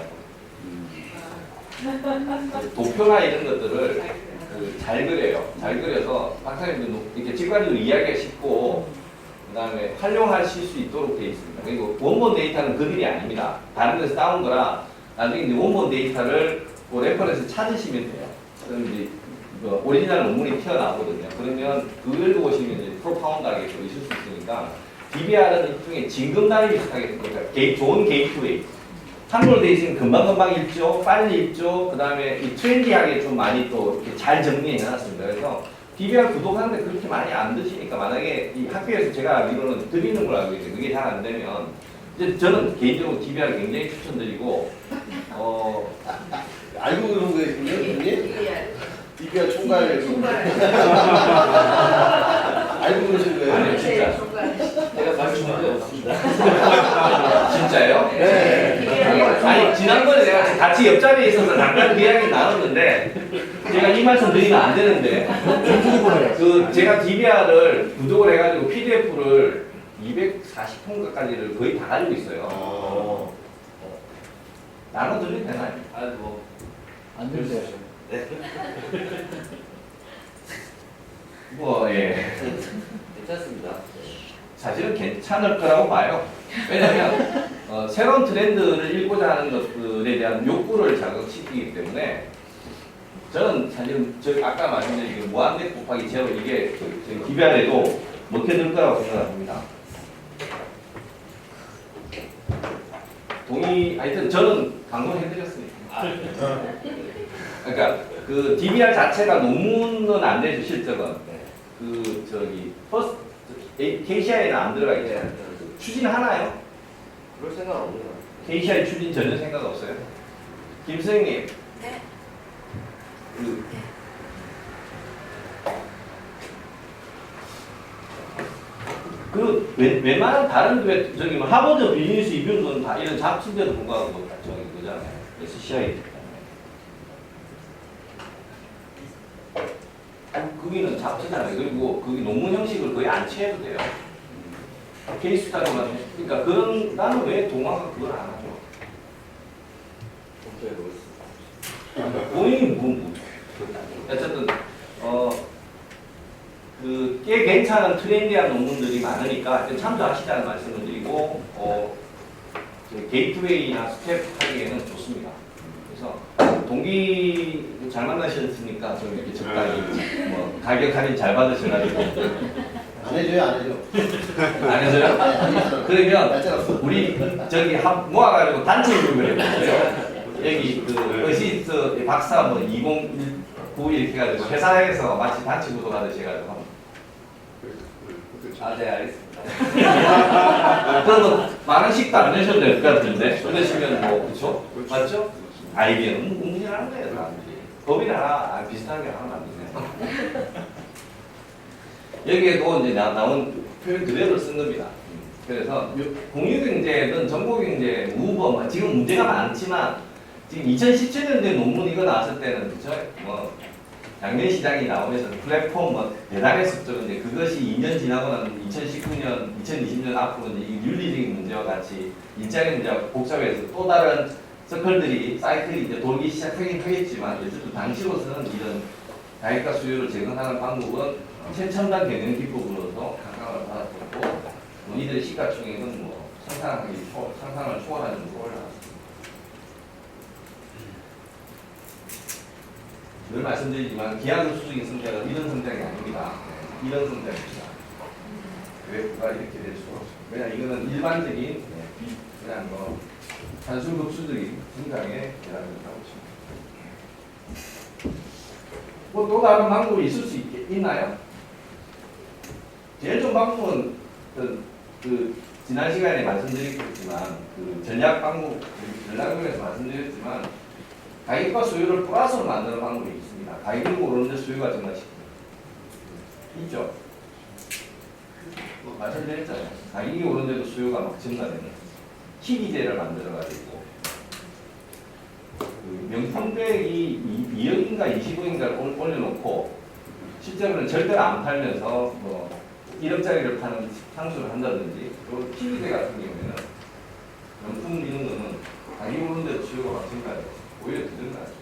도표나 이런 것들을 잘 그려요. 잘 그려서 박사님도 이렇게 직관적으로 이야기가 쉽고 그 다음에 활용하실 수 있도록 되어 있습니다. 그리고 원본 데이터는 그들이 아닙니다. 다른 데서 따온 거라 나중에 이제 원본 데이터를 그 레퍼런스 찾으시면 돼요. 그럼 이제 오리지널 논문이 튀어나오거든요. 그러면 그걸 보시면 이제 프로파운드하게 있을 수 있으니까 DBR은 일종의 진금 단위 비슷하게 된 거죠. 좋은 게이트웨이. 한글로 되어 있으면 금방금방 읽죠, 빨리 읽죠. 그 다음에 이 트렌디하게 좀 많이 또 이렇게 잘 정리해 놨습니다. 그래서 DBR 구독하는데 그렇게 많이 안 드시니까 만약에 이 학교에서 제가 알기로는 드리는 걸 알고 있는데 그게 잘 안 되면 이제 저는 개인적으로 DBR 굉장히 추천드리고 알고 그런 거예요, 선생님? DBR 총괄. 알고 그러신 거예요? 아니요, 진짜. 내가 가르친 게 없습니다. 진짜요? 네. 아니, 지난번에 내가 같이 옆자리에 있어서 잠깐 그 이야기 나눴는데 제가 이 말씀 드리면 안 되는데 제가 DBR을 구독을 해가지고 PDF를 240통까지를 거의 다 가지고 있어요. 나눠드리면 되나요? 안 되세요. 예. 괜찮습니다. 사실은 괜찮을 거라고 봐요. 왜냐면 새로운 트렌드를 읽고자 하는 것들에 대한 욕구를 자극시키기 때문에 저는 사실은 아까 말씀드린 그 무한대 곱하기 제로 이게 DBR에도 먹혀들 거라고 생각합니다. 하여튼 저는 강론해드렸습니다. 그러니까 그 DBR 자체가 논문은 안 되죠, 실적은. KCI에는 안 들어가 있잖아요. 추진하나요? 그럴 생각 없네요. KCI 추진 전혀 생각 없어요? 김 선생님. 네. 웬만한 다른 저기 뭐 하버드 비즈니스 리뷰는 다 이런 잡지인데도 불구하고 저기 그잖아요. SCI. 거기는 잡지잖아요. 그리고 거기 논문 형식을 거의 안 취해도 돼요. 케이스 스타디만 해. 그러니까 나는 왜 동아가 그걸 안 하죠? 본인이 어쨌든 꽤 괜찮은 트렌디한 논문들이 많으니까 참조하시자는 말씀을 드리고 게이트웨이나 스텝 하기에는 좋습니다. 그래서 동기 잘 만나셨으니까 좀 이렇게 적당히 뭐 가격 할인 잘 받으셔가지고 안 해줘요, 안 해줘. 안 해서요? 그러면 우리 저기 모아가지고 단체 교육을 해보세요. 여기 어시스트 박사 뭐 2019 이렇게 해가지고 회사에서 마치 단체 구독하듯이 해가지고 네, 알겠습니다. 그러면 만 원씩도 안 내셔도 될 것 같은데 그러시면 뭐 그렇죠? 맞죠? 아이디어는 궁금해하는 거예요, 사람들이. 법인을 하나 비슷한 게 하나 만드세요. 여기에도 이제 나온 표현 그대로 쓴 겁니다. 그래서 공유경제든 정보경제, 우버, 지금 문제가 많지만 지금 2017년도에 논문 이거 나왔을 때는 뭐 작년 시장이 나오면서 플랫폼 뭐 대단했었죠. 근데 그것이 2년 지나고 나면 2019년, 2020년 앞으로 이제 이 윤리적인 문제와 같이 일자리 문제가 복잡해서 또 다른 서클들이 사이클이 이제 돌기 시작하긴 하겠지만 어쨌든 당시로서는 이런 가액과 수요를 제공하는 방법은 최첨단 경영 기법으로서 각광을 받았었고 뭐 이들의 시가총액은 뭐 상상을 초월하는 정도로 올라갔습니다. 늘 말씀드리지만 기하급수적인 성장은 이런 성장이 아닙니다. 네, 이런 성장입니다. 왜 그가 이렇게 될 수가 없죠? 왜냐 이거는 일반적인 그냥 뭐 단순급수적인 성장의 계란이라고 칩니다. 뭐 또 다른 방법이 있을 수 있나요? 제일 좋은 방법은 그 지난 시간에 말씀드렸지만 그 전략 방법 전략에서 말씀드렸지만 가격과 수요를 플러스로 만드는 방법이 있습니다. 가격이 오르는데 수요가 증가시킵니다. 있죠? 말씀드렸잖아요. 가격이 오르는데도 수요가 막 증가되는 희귀제를 만들어가지고 그 명품백이 2억인가 25억인가를 올려놓고 실제로는 절대로 안 팔면서 뭐 1억짜리를 파는 상수를 한다든지 또 희귀제 같은 경우에는 명품 이런 거는 가격이 오르는데도 수요가 막 증가돼요. 오히려 더 증가하죠.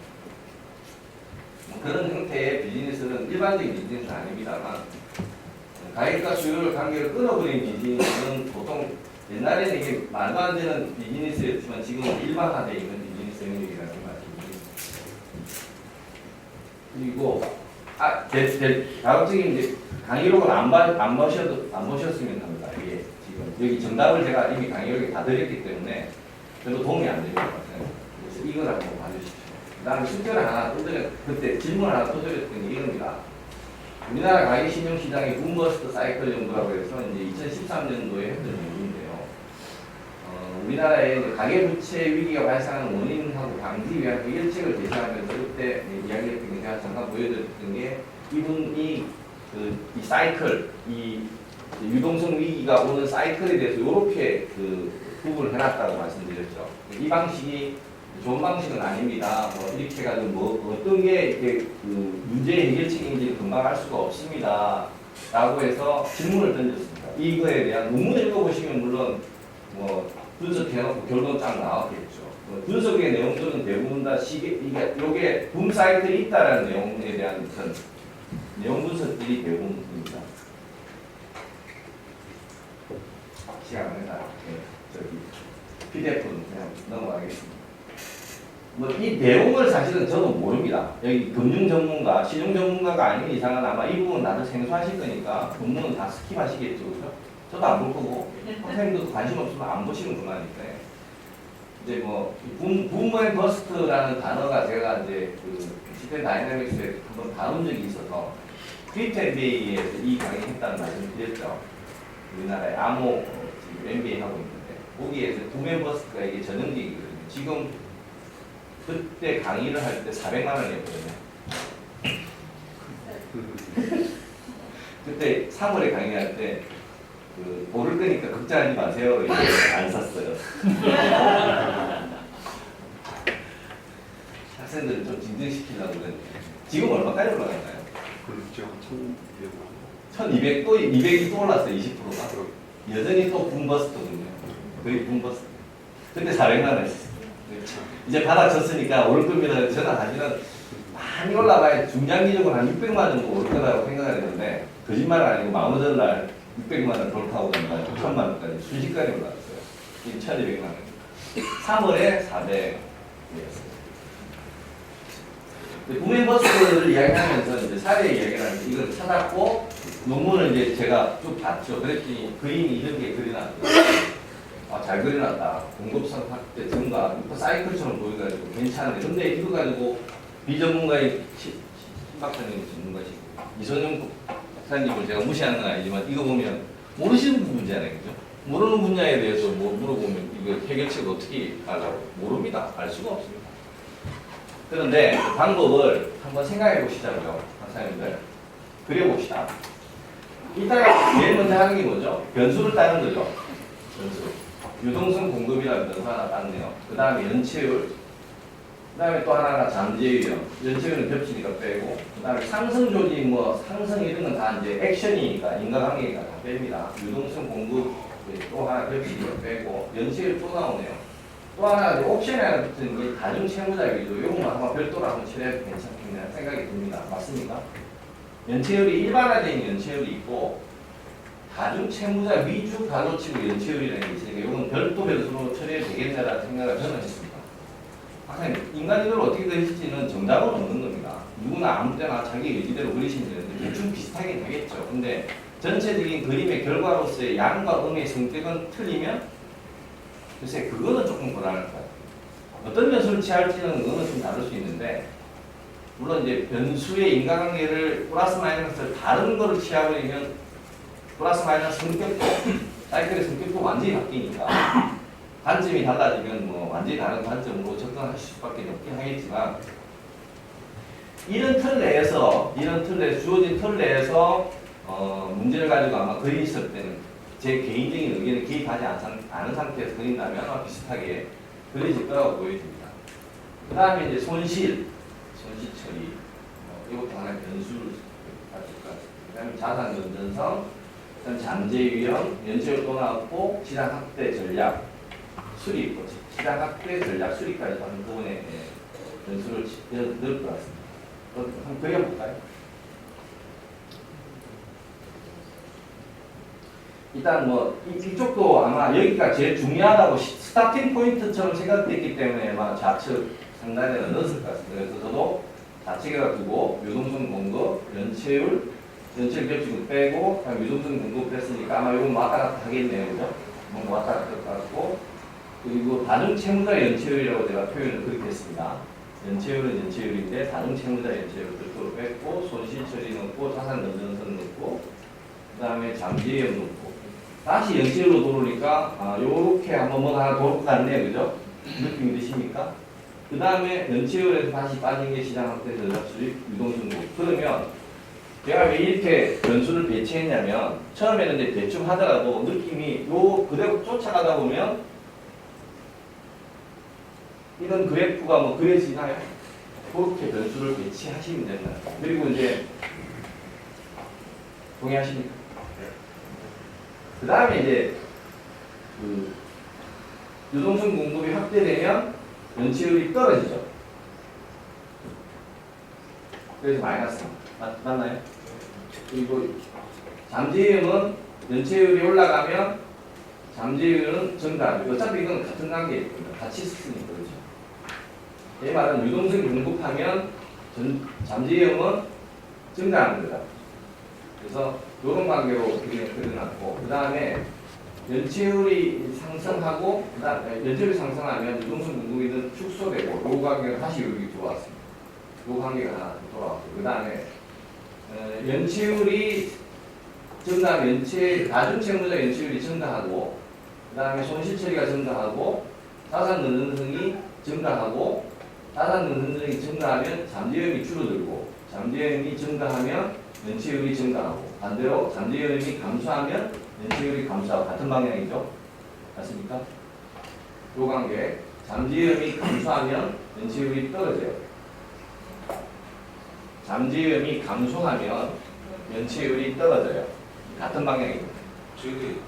뭐 그런 형태의 비즈니스는 일반적인 비즈니스는 아닙니다만 가격과 수요를 관계를 끊어버린 비즈니스는 보통 옛날에는 이게 말도 안 되는 비즈니스였지만 지금은 일반화되어 있는 비즈니스 영역이라는 말씀입니다. 그리고 자극적인 이제 강의록을 안 보셨으면 합니다. 이게 지금 여기 정답을 제가 이미 강의록에 다 드렸기 때문에 별로 도움이 안 되는 것 같아요. 그래서 이걸 한번 봐주십시오. 그 다음에 숙제를 하나 또 드렸, 그때 질문을 하나 또 드렸던 게 이겁니다. 우리나라 가계 신용 시장의 붐버스트 사이클 정도라고 해서 이제 2013년도에 했던 연구인데요. 우리나라의 가계 부채 위기가 발생하는 원인하고 방지 위한 해결책을 제시하면서 그때 이야기했던 게 제가 잠깐 보여드렸던 게 이분이 이 사이클, 이 유동성 위기가 오는 사이클에 대해서 이렇게 구분을 해놨다고 말씀드렸죠. 이 방식이 좋은 방식은 아닙니다. 뭐 이렇게 해가지고 뭐 어떤 게 이렇게 문제의 해결책인지 금방 알 수가 없습니다. 라고 해서 질문을 던졌습니다. 이거에 대한 논문을 읽어보시면 물론 뭐 분석해놓고 결론 쫙 나왔겠죠. 분석의 내용들은 대부분 다 요게 붐 사이클이 있다라는 내용에 대한 어떤 내용 분석들이 대부분입니다. 시간을 다 저기 PDF는 그냥 넘어가겠습니다. 뭐 이 내용을 사실은 저도 모릅니다. 여기 금융 전문가, 신용 전문가가 아닌 이상은 아마 이 부분 다들 생소하실 거니까 본문은 다 스킵하시겠죠, 그죠? 저도 안 볼 거고 선생님도 관심 없으면 안 보시는 분이니까 이제 뭐 붐앤버스트라는 단어가 제가 이제 그 시스템 다이내믹스에 한번 다룬 적이 있어서 퀴트 MBA에서 이 강의했다는 말씀을 드렸죠. 우리나라에 암호 MBA 하고 있는데 거기에서 붐앤버스트가 이게 전형적이거든요. 지금 그때 강의를 할 때 400만 원이었거든요. 그때 3월에 강의할 때 모를 거니까 걱정하지 마세요. 이렇게 안 샀어요. 학생들을 좀 진정시키려고 그랬는데 지금 얼마까지 올라갔나요? 그렇죠. 1200, 또 200이 또 올랐어요. 20%가. 여전히 또 붐버스트거든요. 거의 붐버스트. 그때 400만 원이었어요. 이제 받아쳤으니까 오를 겁니다. 저는 사실은 많이 올라가야 중장기적으로 한 600만 원 정도 오를 거라고 생각을 했는데 거짓말은 아니고 마무리 날 600만 원 돌파하고 전까지 1000만 원까지 순식간에 올라갔어요. 1200만 원. 3월에 400이었어요. 붐앤버스트를 이야기하면서 이제 사례 이야기를 하면서 이걸 찾았고 논문을 이제 제가 쭉 봤죠. 그랬더니 그림이 이런 게 그려놨어요. 잘 그려놨다. 공급선 확대 증가, 사이클처럼 보여가지고 괜찮은데. 근데 이거 가지고 비전문가의 신박사님이 전문가시고 이선영 박사님을 제가 무시하는 건 아니지만 이거 보면 모르시는 부분이잖아요, 그죠? 모르는 분야에 대해서 뭐 물어보면 이거 해결책을 어떻게 알라고 모릅니다. 알 수가 없습니다. 그런데 그 방법을 한번 생각해 보시자고요, 박사님들. 그려봅시다. 이따가 제일 먼저 하는 게 뭐죠? 변수를 따는 거죠. 변수. 유동성 공급이라는 변수 하나 땄네요. 그 다음에 연체율. 그 다음에 또 하나가 잠재유형. 연체율은 겹치니까 빼고. 그 다음에 상승 조직, 뭐 상승 이런 건 다 이제 액션이니까 인과관계니까 다 뺍니다. 유동성 공급 또 하나 겹치니까 빼고. 연체율 또 나오네요. 또 하나 이제 옵션에 같은 게 다중 채무자율이죠. 이런 거 한번 별도로 한번 처리해도 괜찮겠네 생각이 듭니다. 맞습니까? 연체율이 일반화된 연체율이 있고 다중 채무자 위주 가로치고 연체율이라는 게 있으니까 이건 별도 변수로 처리해도 되겠네라는 생각을 저는 했습니다. 하여튼 인간적으로 어떻게 그리실지는 정답은 없는 겁니다. 누구나 아무 때나 자기 의지대로 그리시면 되는데 대충 비슷하게 되겠죠. 근데 전체적인 그림의 결과로서의 양과 음의 성격은 틀리면 글쎄 그거는 조금 불안할 것 같아요. 어떤 변수를 취할지는 그거는 좀 다를 수 있는데 물론 이제 변수의 인과관계를 플러스 마이너스를 다른 거를 취해버리면 플러스 마이너스 성격도 사이클의 성격도 완전히 바뀌니까 관점이 달라지면 뭐 완전히 다른 관점으로 접근하실 수밖에 없긴 하겠지만 이런 틀 내에서 주어진 틀 내에서 문제를 가지고 아마 그리셨을 때는 제 개인적인 의견을 개입하지 않은 상태에서 그린다면 아마 비슷하게 그려질 거라고 보여집니다. 그 다음에 이제 손실 처리 이것도 하나의 변수를 가질 것 같습니다. 그 다음에 자산 건전성, 잠재 유형, 연체율 또 나왔고 시장 확대 전략, 수립, 시장 확대 전략 수립까지 하는 부분에 변수를 넣을 것 같습니다. 한번 그려볼까요? 일단 뭐 이쪽도 아마 여기가 제일 중요하다고 스타팅 포인트처럼 생각됐기 때문에 아마 좌측 상단에 넣었을 것 같습니다. 그래서 저도 좌측에다 두고 유동성 공급, 연체율 겹치고 빼고 유동성 공급 뺐으니까 아마 이건 왔다 갔다 하겠네요. 그죠? 뭔가 왔다 갔다 할 것 같고 그리고 다중 채무자 연체율이라고 제가 표현을 그렇게 했습니다. 연체율은 연체율인데 다중 채무자 연체율을 별도로 뺐고 손실 처리 넣고 자산 건전성 넣고 그 다음에 잠재형 넣고 다시 연체율로 돌으니까 요렇게 한번 뭐 하나 돌 것 같네요. 그죠? 느낌이 드십니까? 그 다음에 연체율에서 다시 빠진 게 시장 확대 전략 수립 유동성 공급. 그러면 제가 왜 이렇게 변수를 배치했냐면 처음에는 이제 대충 하더라도 느낌이 요 그대로 쫓아가다 보면 이런 그래프가 뭐 그려지나요? 그렇게 변수를 배치하시면 된다. 그리고 이제 동의하십니까? 그 다음에 이제 그 유동성 공급이 확대되면 연체율이 떨어지죠. 그래서 마이너스. 맞나요? 그리고 잠재율은 연체율이 올라가면 잠재율은 증가하죠. 어차피 이건 같은 관계입니다. 같이 쓰니까 그렇죠. 이 말은 유동성 공급하면 잠재율은 증가하는 거다. 그래서 이런 관계로 그려놨고 그 다음에 연체율이 상승하고 연체율이 상승하면 유동성 공급이 축소되고 이 관계가 다시 여기 들어왔습니다. 이 관계가 하나 돌아왔고 그 다음에 연체율이 증가하면 다중 채무자 연체율이 증가하고 그 다음에 손실 처리가 증가하고 자산 건전성이 증가하고 자산 건전성이 증가하면 잠재율이 줄어들고 잠재율이 증가하면 연체율이 증가하고 반대로 잠재율이 감소하면 연체율이 감소하고 같은 방향이죠. 맞습니까? 요 관계 잠재율이 감소하면 연체율이 떨어져요. 잠재율이 감소하면 연체율이 떨어져요. 같은 방향입니다. 저기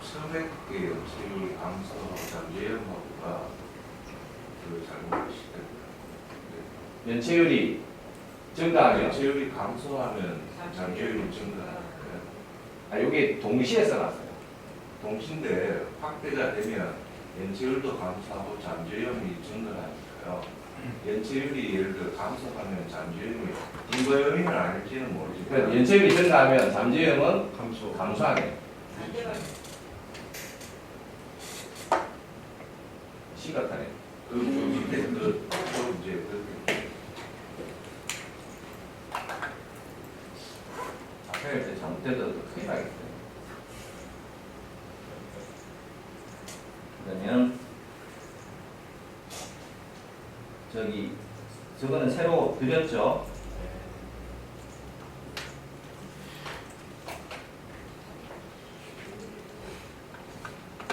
처음에 그 연체율 감소 잠재율하고가 그 잘못이시대요. 연체율이 증가하면 연체율이 감소하면 잠재율이 증가하는 거예요. 이게 동시에 써놨어요. 동시인데 확대가 되면 연체율도 감소하고 잠재율이 증가하니까요. 연체율이 예를 들어 감소하면 잠재율이 인과 요인은 아닐지는 모르지만 그러니까 연체율이 증가하면 잠재율은 감소. 감소하게. 심각하네. 그 밑에 그 이제 그렇게 작성할 때 잘못돼도 큰일 나겠어요. 그러면 저거는 새로 그렸죠.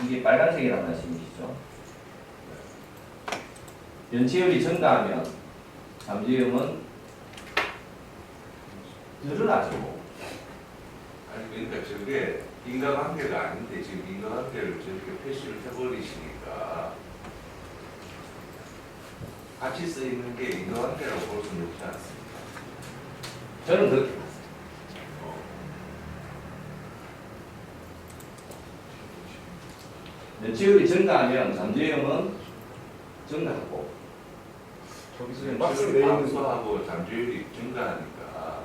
이게 빨간색이라는 말씀이시죠? 연체율이 증가하면 잠재위험은 늘어나죠. 아니 그러니까 저게 인과관계가 아닌데 지금 인과관계를 저렇게 표시를 해버리시니까 같이 쓰 있는 게 인과관계라고 볼 수는 없지 않습니까? 저는 그렇게 봤어요. 연체율이 증가하면 잠재위험은 증가하고 저기서 박스 내에 연체율 있는 거. 감소하고 잠재율이 증가하니까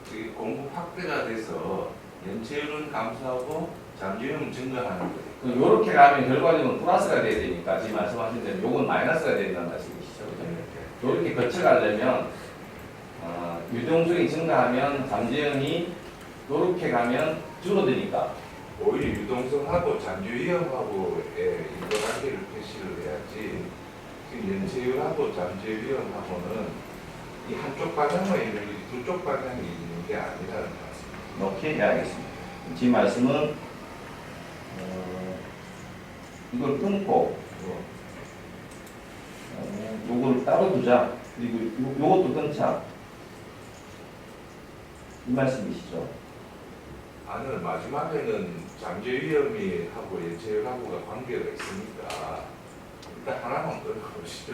그게 공급 확대가 돼서 연체율은 감소하고 잠재율은 증가하는 거예요. 이렇게 가면 결과적으로 플러스가 돼야 되니까 지금 말씀하신 대로 요건 마이너스가 된다는 말씀이시죠. 그죠? 이렇게 거쳐가려면 유동성이 증가하면 잠재형이 이렇게 가면 줄어드니까 오히려 유동성하고 잠재위험하고의 인과관계를 표시를 해야지 지금 연체율하고 잠재위험하고는 이 한쪽 방향만 있는 게 두쪽 방향이 있는 게 아니라는 말씀입니다. 오케이, 네, 알겠습니다. 지금 말씀은 이걸 끊고 요걸 따로 두자. 그리고 요것도 끊자. 이 말씀이시죠? 아니면 마지막에는 잠재위험이 하고 연체율하고가 관계가 있으니까 일단 하나만 끊어보시죠.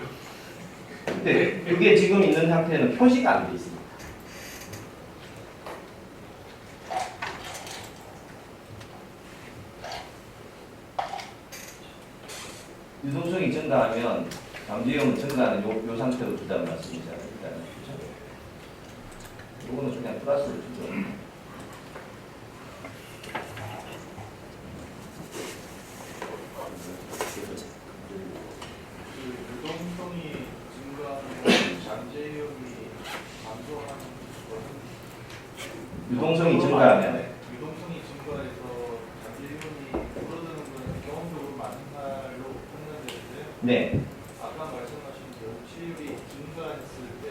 근데 이게 지금 있는 상태는 표시가 안 돼 있습니다. 유동성이 증가하면 잠재위험은 증가하는 요 상태로 두자는 말씀이잖아요. 일단은. 그렇죠? 요거는 그냥 플러스를 주죠. 유동성이 증가하는 잠재위험이 감소하는 것은 유동성이 증가하면 유동성이 증가해서 잠재위험이 줄어드는 것은 경험적으로 많은 날로 판단되는데요. 네. 아까 말씀하신 연체율이 증가했을 때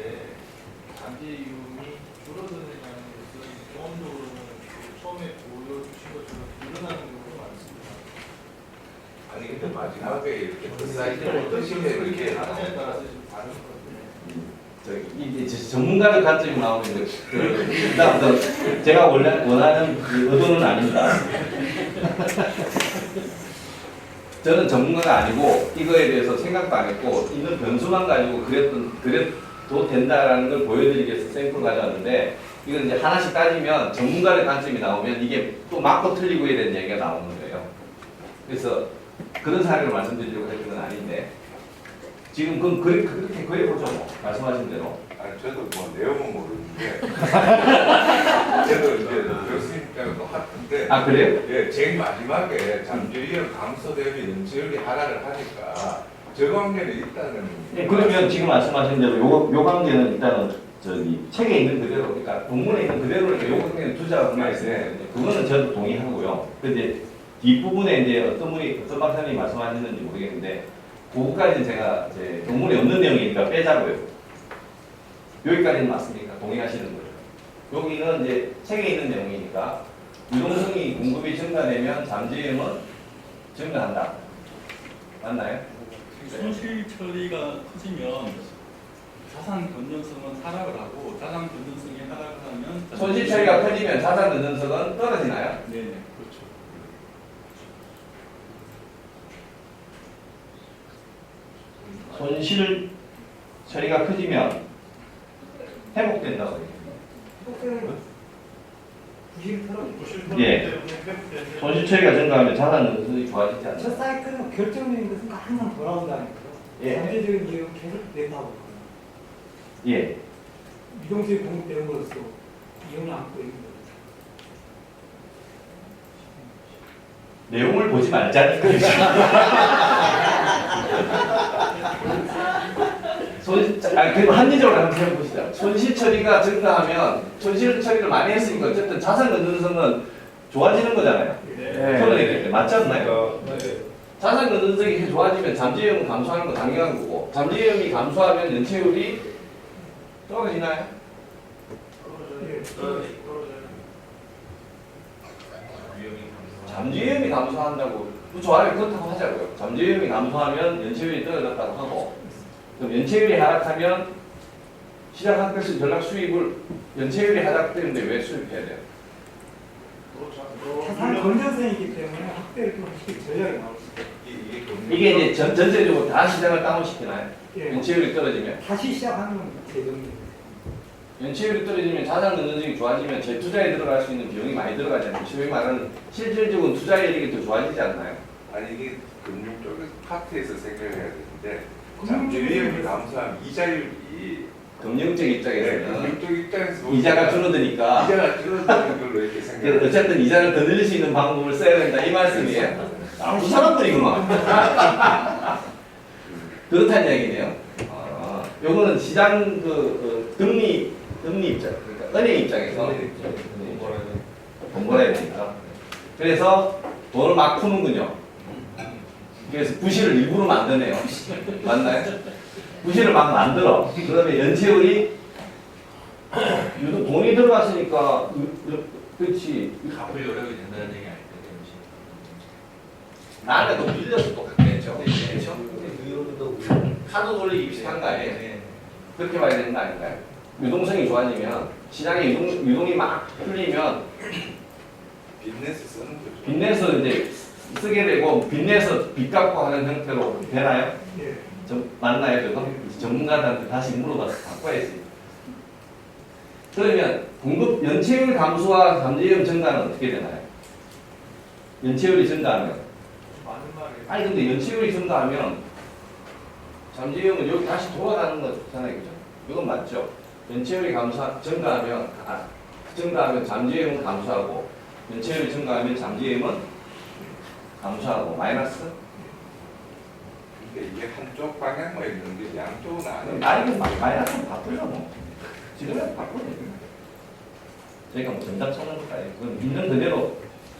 잠재위험이 줄어드느냐는 것은 경험적으로는 처음에 보여주신 것처럼 늘어나는 경우가 많습니다. 아니 근데 마지막에 이렇게 그 사이즈를 어떤 어떤 식으로 식으로 이렇게 이렇게 하느냐에 따라서 좀 다른 것 같아요. 이제 전문가들 관점이 나오는데 제가 원하는 그 의도는 아닙니다. 저는 전문가가 아니고 이거에 대해서 생각도 안 했고 있는 변수만 가지고 그래도 된다라는 걸 보여드리기 위해서 샘플 가져왔는데 이건 이제 하나씩 따지면 전문가의 관점이 나오면 이게 또 맞고 틀리고 해야 되는 얘기가 나오는 거예요. 그래서 그런 사례를 말씀드리려고 했던 건 아닌데 지금 그럼 그렇게 그려보죠 뭐. 말씀하신 대로. 아니 저도 뭐 내용은 모르는데 저도 이제 교수님께랑 똑같은데 아 그래요? 예, 제일 마지막에 잠재위험 감소 대비 연체율이 하락을 하니까 저 관계는 있다는 네, 그러면 지금 말씀하신 대로 요 관계는 일단은 저기 책에 있는 그대로 그러니까 본문에 있는 그대로니까 요 관계는 두자고 말씀했는데 그거는 저도 동의하고요. 근데 뒷부분에 이제 어떤 박사님이 말씀하셨는지 모르겠는데 그거까지는 제가 이제 본문에 없는 내용이니까 빼자고요. 여기까지는 맞습니까? 동의하시는 거죠. 여기는 이제 책에 있는 내용이니까 유동성이 공급이 증가되면 잠재위험은 증가한다. 맞나요? 손실 처리가 커지면 자산 건전성은 하락을 하고 자산 건전성이 하락을 하면 손실 처리가 커지면 자산 건전성은 떨어지나요? 네네 그렇죠. 손실 처리가 커지면 회복된다고 해요. 예. 손실 처리가 증가하면 자산 건전성이 좋아지지 첫 않죠? 사이클은 결정적인 것은 항상 돌아온다니까요. 예. 잠재적인 이유는 계속 내다보고 예. 유동성이 공급됨으로써 이용을 안고 있는 거죠. 내용을 보지 말자니까. 그래도 합리적으로 한번 해보시죠. 손실 처리가 증가하면 손실 처리를 많이 했으니까 어쨌든 자산 건전성은 좋아지는 거잖아요. 표현했을 때 맞지 않나요? 자산 건전성이 좋아지면 잠재위험은 감소하는 거 당연한 거고 잠재위험이 감소하면 연체율이 떨어지나요? 잠재위험이 감소한다고 좋아요. 그렇다고 하자고요. 잠재율이 감소하면 연체율이 떨어졌다고 하고, 그럼 연체율이 하락하면 시장 학교에서 전략 수입을 연체율이 하락되는데 왜 수입해야 돼요? 자산 건전성이기 때문에 확대를 좀 시킬 전략이 나올 수 있어요. 이게 이제 전체적으로 다 시장을 다운시키나요? 예. 연체율이 떨어지면? 다시 시작하는 건 재정입니다. 연체율이 떨어지면 자산 건전성이 좋아지면 재투자에 들어갈 수 있는 비용이 많이 들어가잖아요. 소위 말하는 실질적인 투자율이 더 좋아지지 않나요? 아니 이게 금융 쪽에서 파트에서 생각해야 되는데 금융 잠재 위험이 쪽에서 감소하면 이자율이 금융적 입장에서는 금융 쪽 입장에서 이자가 줄어드니까 이자가 줄어드는 걸로 이렇게 생각해요. 어쨌든 이자를 더 늘릴 수 있는 방법을 써야 된다 이 말씀이에요. 아무 사람들이구만. 그렇다는 이야기네요. 요거는 시장 금리 입장, 그러니까 은행 입장에서 돈 벌어야 되니까. 그래서 돈을 막 푸는군요. 그래서 부실을 일부러 만드네요. 맞나요? 부실을 막 만들어. 그다음에 연체율이 요즘 돈이 들어갔으니까 그렇지. 갚을 여력이 된다는 얘기 아닐까요? 나한테 돈 빌려서 또 갚겠죠. 그렇죠? 카드 돌리기 비슷한 거 아니에요? 그렇게 봐야 되는 거 아닌가요? 유동성이 좋아지면 시장에 유동이 막 풀리면 빚내서 쓰는 거죠. 빚내서 이제 쓰게 되고 빚내서 빚 갚고 하는 형태로 되나요? 예. 맞나요? 저거? 전문가들한테 다시 물어봐서 바꿔야지. 그러면 공급 연체율 감소와 잠재율 증가는 어떻게 되나요? 연체율이 증가하면 많은 말이 아니 근데 연체율이 증가하면 잠재율은 여기 다시 돌아가는 거잖아요, 그죠? 이건 맞죠? 연체율이 증가하면 잠재율은 감소하고 연체율이 증가하면 잠재율은 감소하고 마이너스. 그러니까 이게 한쪽 방향만 있는 게 양쪽은 아니에요. 아니면 마이너스 바꾸려 뭐. 지금은 바꾸려. 저희가 뭐 정답 찾는 것도 아니고 그건 있는 그대로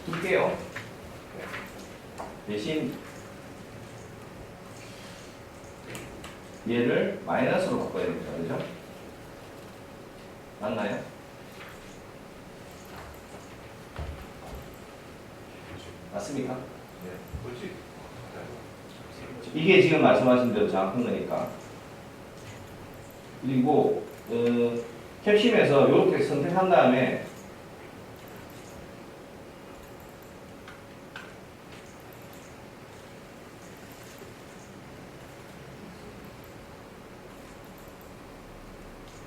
둘게요. 대신 얘를 마이너스로 바꿔야 됩니다. 그죠? 맞나요? 맞습니까? 네. 그렇지. 이게 지금 말씀하신 대로 정확한 거니까. 그리고 캡심에서 이렇게 선택한 다음에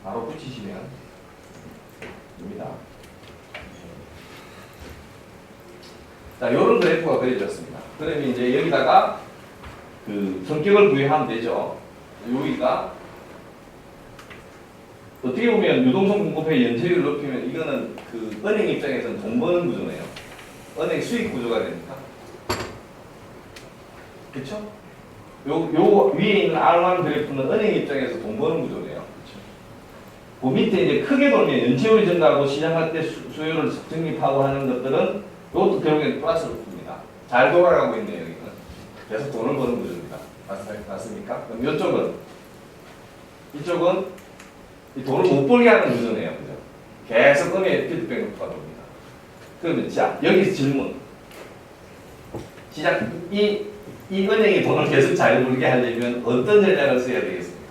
바로 붙이시면 됩니다. 자, 이런 그래프가 그려졌습니다. 그러면 이제 여기다가 그 성격을 부여하면 되죠. 여기가 어떻게 보면 유동성 공급의 연체율을 높이면 이거는 그 은행 입장에서는 돈 버는 구조네요. 은행 수익 구조가 되니까. 그렇죠? 요 위에 있는 R1 그래프는 은행 입장에서 돈 버는 구조네요. 그렇죠? 그 밑에 이제 크게 보면 연체율이 증가하고 시장할 때 수요를 적립하고 하는 것들은 이것도 결국엔 플러스로 풉니다. 잘 돌아가고 있네요, 여기는. 계속 돈을 버는 구조입니다. 맞습니까? 그럼 이쪽은 이 돈을 못 벌게 하는 구조네요. 그죠? 계속 은행에 피드백 효과가 옵니다. 그러면 자, 여기서 질문. 시장, 이 은행이 돈을 계속 잘 벌게 하려면 어떤 전략을 써야 되겠습니까?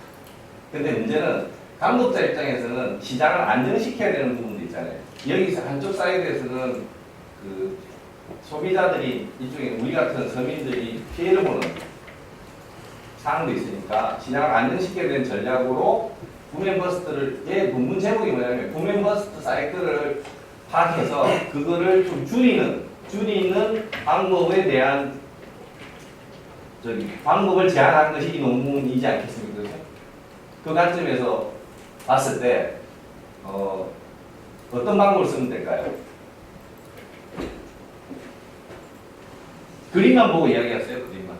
근데 문제는 감독자 입장에서는 시장을 안정시켜야 되는 부분도 있잖아요. 여기서 한쪽 사이드에서는 그 소비자들이 이쪽에 우리 같은 서민들이 피해를 보는 상황도 있으니까 시장을 안정시켜야 되는 전략으로 붐앤버스트를 제 본문 제목이 뭐냐면 붐앤버스트 사이클을 파악해서 그거를 좀 줄이는 방법에 대한 방법을 제안한 것이 이 논문이지 않겠습니까? 그 관점에서 봤을 때 어떤 방법을 쓰면 될까요? 그림만 보고 이야기하세요. 그림만.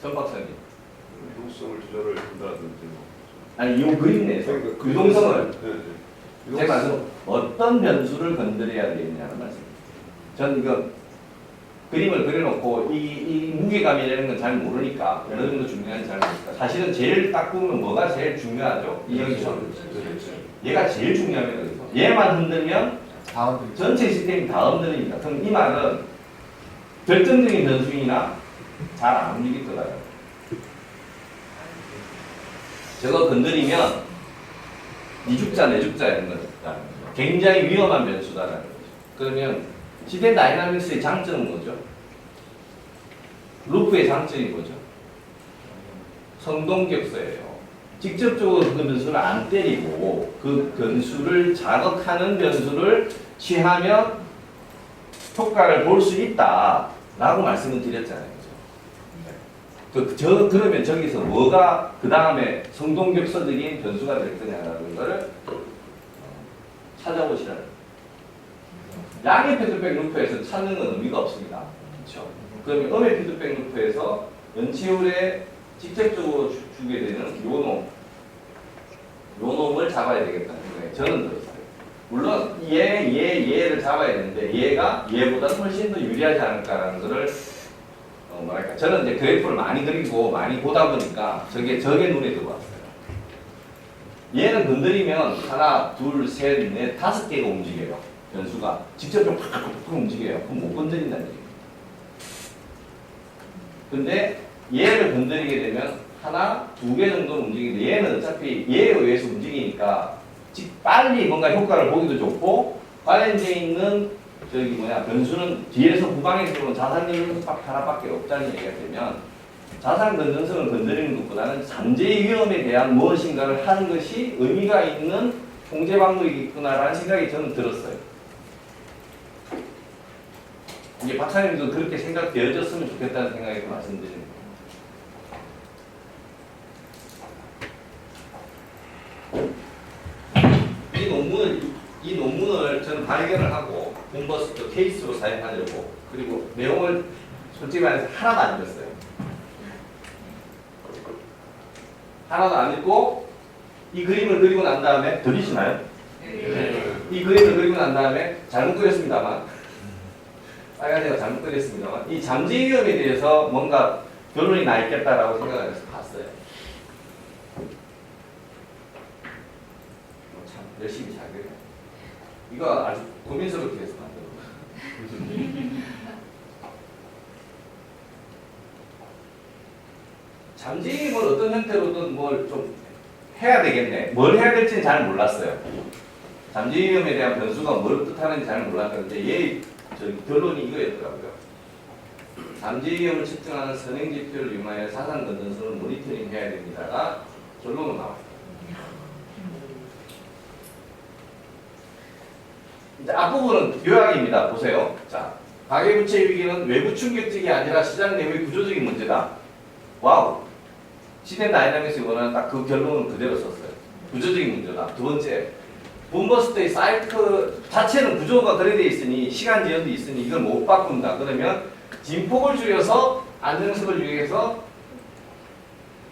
전 박사님. 유동성을 조절을 한다든지 뭐. 아니 이 그림 내에서 그러니까 유동성을 네. 제 말씀 어떤 변수를 건드려야 되느냐는 말씀입니다. 저는 이거 그림을 그려놓고 이 무게감이라는 건 잘 모르니까 어느 정도 중요한지 잘 모르니까 사실은 제일 딱 보면 뭐가 제일 중요하죠? 이 여기서 얘가 제일 중요합니다. 여기서 얘만 흔들면 전체 시스템이 다 흔들립니다. 그럼 이 말은 결정적인 변수이나 잘 안 움직일 거라요. 저거 건드리면 니 죽자 내 죽자라는 거죠. 굉장히 위험한 변수다라는 거죠. 그러면 시스템 다이나믹스의 장점은 뭐죠? 루프의 장점이 뭐죠? 성동격서예요. 직접적으로 그 변수를 안 때리고 그 변수를 자극하는 변수를 취하면 효과를 볼 수 있다라고 말씀을 드렸잖아요. 그러면 저기서 뭐가 그 다음에 성동격서적인 변수가 될 거냐라는 거를 찾아보시라는 거예요. 양의 피드백 루프에서 찾는 건 의미가 없습니다. 그렇죠? 그러면 음의 피드백 루프에서 연체율에 직접적으로 주게 되는 요놈을 잡아야 되겠다는 생각에 저는 들었어요. 물론 얘를 잡아야 되는데 얘가 얘보다 훨씬 더 유리하지 않을까라는 거를 뭐랄까 저는 이제 그래프를 많이 그리고 많이 보다 보니까 저게 눈에 들어왔어요. 얘는 건드리면 하나, 둘, 셋, 넷, 5개가 움직여요. 변수가 직접적으로 팍팍 움직여요. 그럼 못 건드린다는 얘기예요. 근데 얘를 건드리게 되면 하나, 2개 정도 움직이는데 얘는 어차피 얘에 의해서 움직이니까 빨리 뭔가 효과를 보기도 좋고 관련되어 있는 변수는 뒤에서 후방에서 들어온 자산력은 하나밖에 없다는 얘기가 되면 자산 건전성을 건드리는 것보다는 잠재의 위험에 대한 무엇인가를 하는 것이 의미가 있는 통제 방법이겠구나라는 생각이 저는 들었어요. 이게 박사님도 그렇게 생각되어졌으면 좋겠다는 생각에서 말씀드리는 거예요. 이 논문을 저는 발견을 하고 본버스트 케이스로 사용하려고 그리고 내용을 솔직히 말해서 하나도 안 읽었어요. 하나도 안 읽고 이 그림을 그리고 난 다음에 들리시나요? 네. 이 그림을 그리고 난 다음에 잘못 그렸습니다만 빨간색가 잘못 그렸습니다만 이 잠재 위험에 대해서 뭔가 결론이 나 있겠다라고 생각을 해서 봤어요. 참 열심히 잘 그려요. 이거 아주 고민스럽게 해서 만들었어요. 잠재임을 어떤 형태로든 뭘 좀 해야 되겠네. 뭘 해야 될지는 잘 몰랐어요. 잠재위험에 대한 변수가 뭘 뜻하는지 잘 몰랐는데 결론이 이거였더라고요. 잠재위험을 측정하는 선행 지표를 이용하여 자산 건전성을 모니터링 해야 됩니다가 결론은 나왔어요. 이제 앞부분은 요약입니다. 보세요. 자, 가계부채 위기는 외부 충격적이 아니라 시장 내의 구조적인 문제다. 와우. 시스템 다이나믹스 원하는 딱 그 결론을 그대로 썼어요. 구조적인 문제다. 두 번째, 본버스트의 사이클 자체는 구조가 그래 돼 있으니 시간 제한도 있으니 이걸 못 바꾼다. 그러면 진폭을 줄여서 안정성을 위해서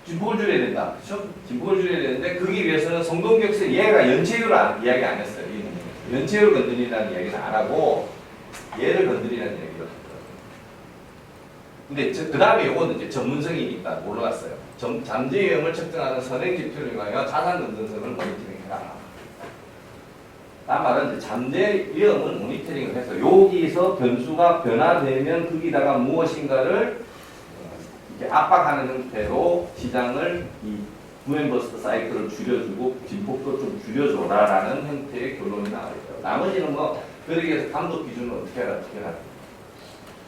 진폭을 줄여야 된다. 그렇죠? 진폭을 줄여야 되는데 그기 위해서는 성동격서 얘가 연체율을 이야기 안 했어요. 연체율을 건드린다는 이야기는 안 하고 얘를 건드리는 이야기를 했더라고요. 근데 그 다음에 요거는 이제 전문성이니까 올라갔어요. 잠재위험을 측정하는 선행 지표를 이용하여 자산 건전성을 모니터링해라. 단 말은 잠재위험을 모니터링을 해서 여기서 변수가 변화되면 거기다가 무엇인가를 이렇게 압박하는 형태로 시장을 이 부앤버스트 사이클을 줄여주고 진폭도 좀 줄여줘라라는 형태의 결론이 나와있죠. 나머지는 뭐 그러기 위해서 감독 기준을 어떻게 해라.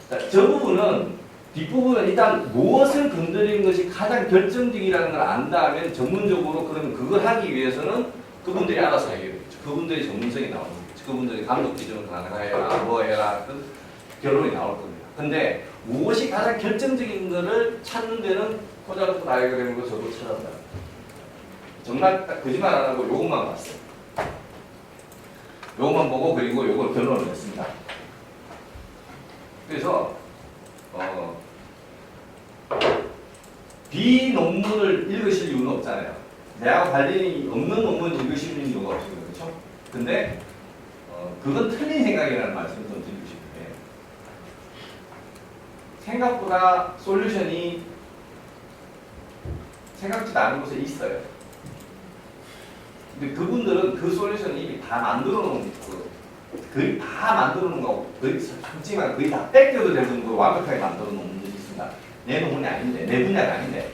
자, 저 부분은 뒷부분은 일단 무엇을 건드리는 것이 가장 결정적이라는 걸 안다면 전문적으로 그러면 그걸 하기 위해서는 그분들이 알아서 해야겠죠. 그분들이 전문성이 나오는 거죠. 그분들이 감독 기준을 가능해라, 뭐 해라, 그 결론이 나올 겁니다. 근데 무엇이 가장 결정적인 것을 찾는 데는 코자르트 다이어그램으로 저도 찾았어요. 정말 딱 거짓말 안 하고 요것만 봤어요. 요것만 보고 그리고 요걸 결론을 냈습니다. 그래서 비논문을 읽으실 이유는 없잖아요. 내하고 관련이 없는 논문 읽으실 이유가 없어요. 그렇죠? 근데 그건 틀린 생각이라는 말씀을 좀 드리고 싶은데 생각보다 솔루션이 생각지도 않은 곳에 있어요. 근데 그분들은 그 솔루션을 이미 다 만들어 놓은 거의 다 만들어 놓은 거, 거의 솔직히만 거의 다 뺏겨도 될 정도로 완벽하게 만들어 놓은 분들이 있습니다. 내 논문이 아닌데, 내 분야가 아닌데.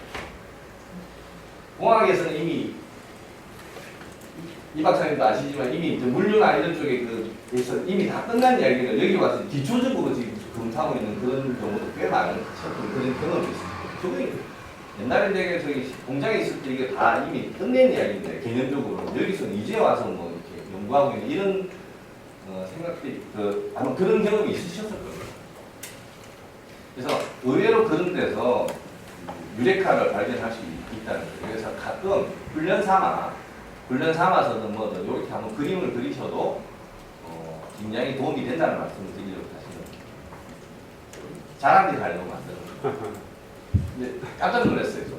공학에서는 이미 이 박사님도 아시지만 이미 물류나 이런 쪽에 그에서 이미 다 끝난 이야기를 여기 와서 기초적으로 지금 검토하고 있는 그런 경우도 꽤 많은 그런 경험이 있습니다. 저도 옛날에 되게 저기 공장에 있을 때 이게 다 이미 끝낸 이야기인데 개념적으로 여기서는 이제 와서 뭐 이렇게 연구하고 있는 이런 생각들이 아마 그런 경험이 있으셨을 겁니다. 그래서 의외로 그런 데서 유레카를 발견할 수 있다는 거예요. 그래서 가끔 훈련 삼아서는 뭐 이렇게 한번 그림을 그리셔도 굉장히 도움이 된다는 말씀을 드리려고 하시는 잘한 데 가려고 만드는 거예요. 근데 깜짝 놀랐어요. 저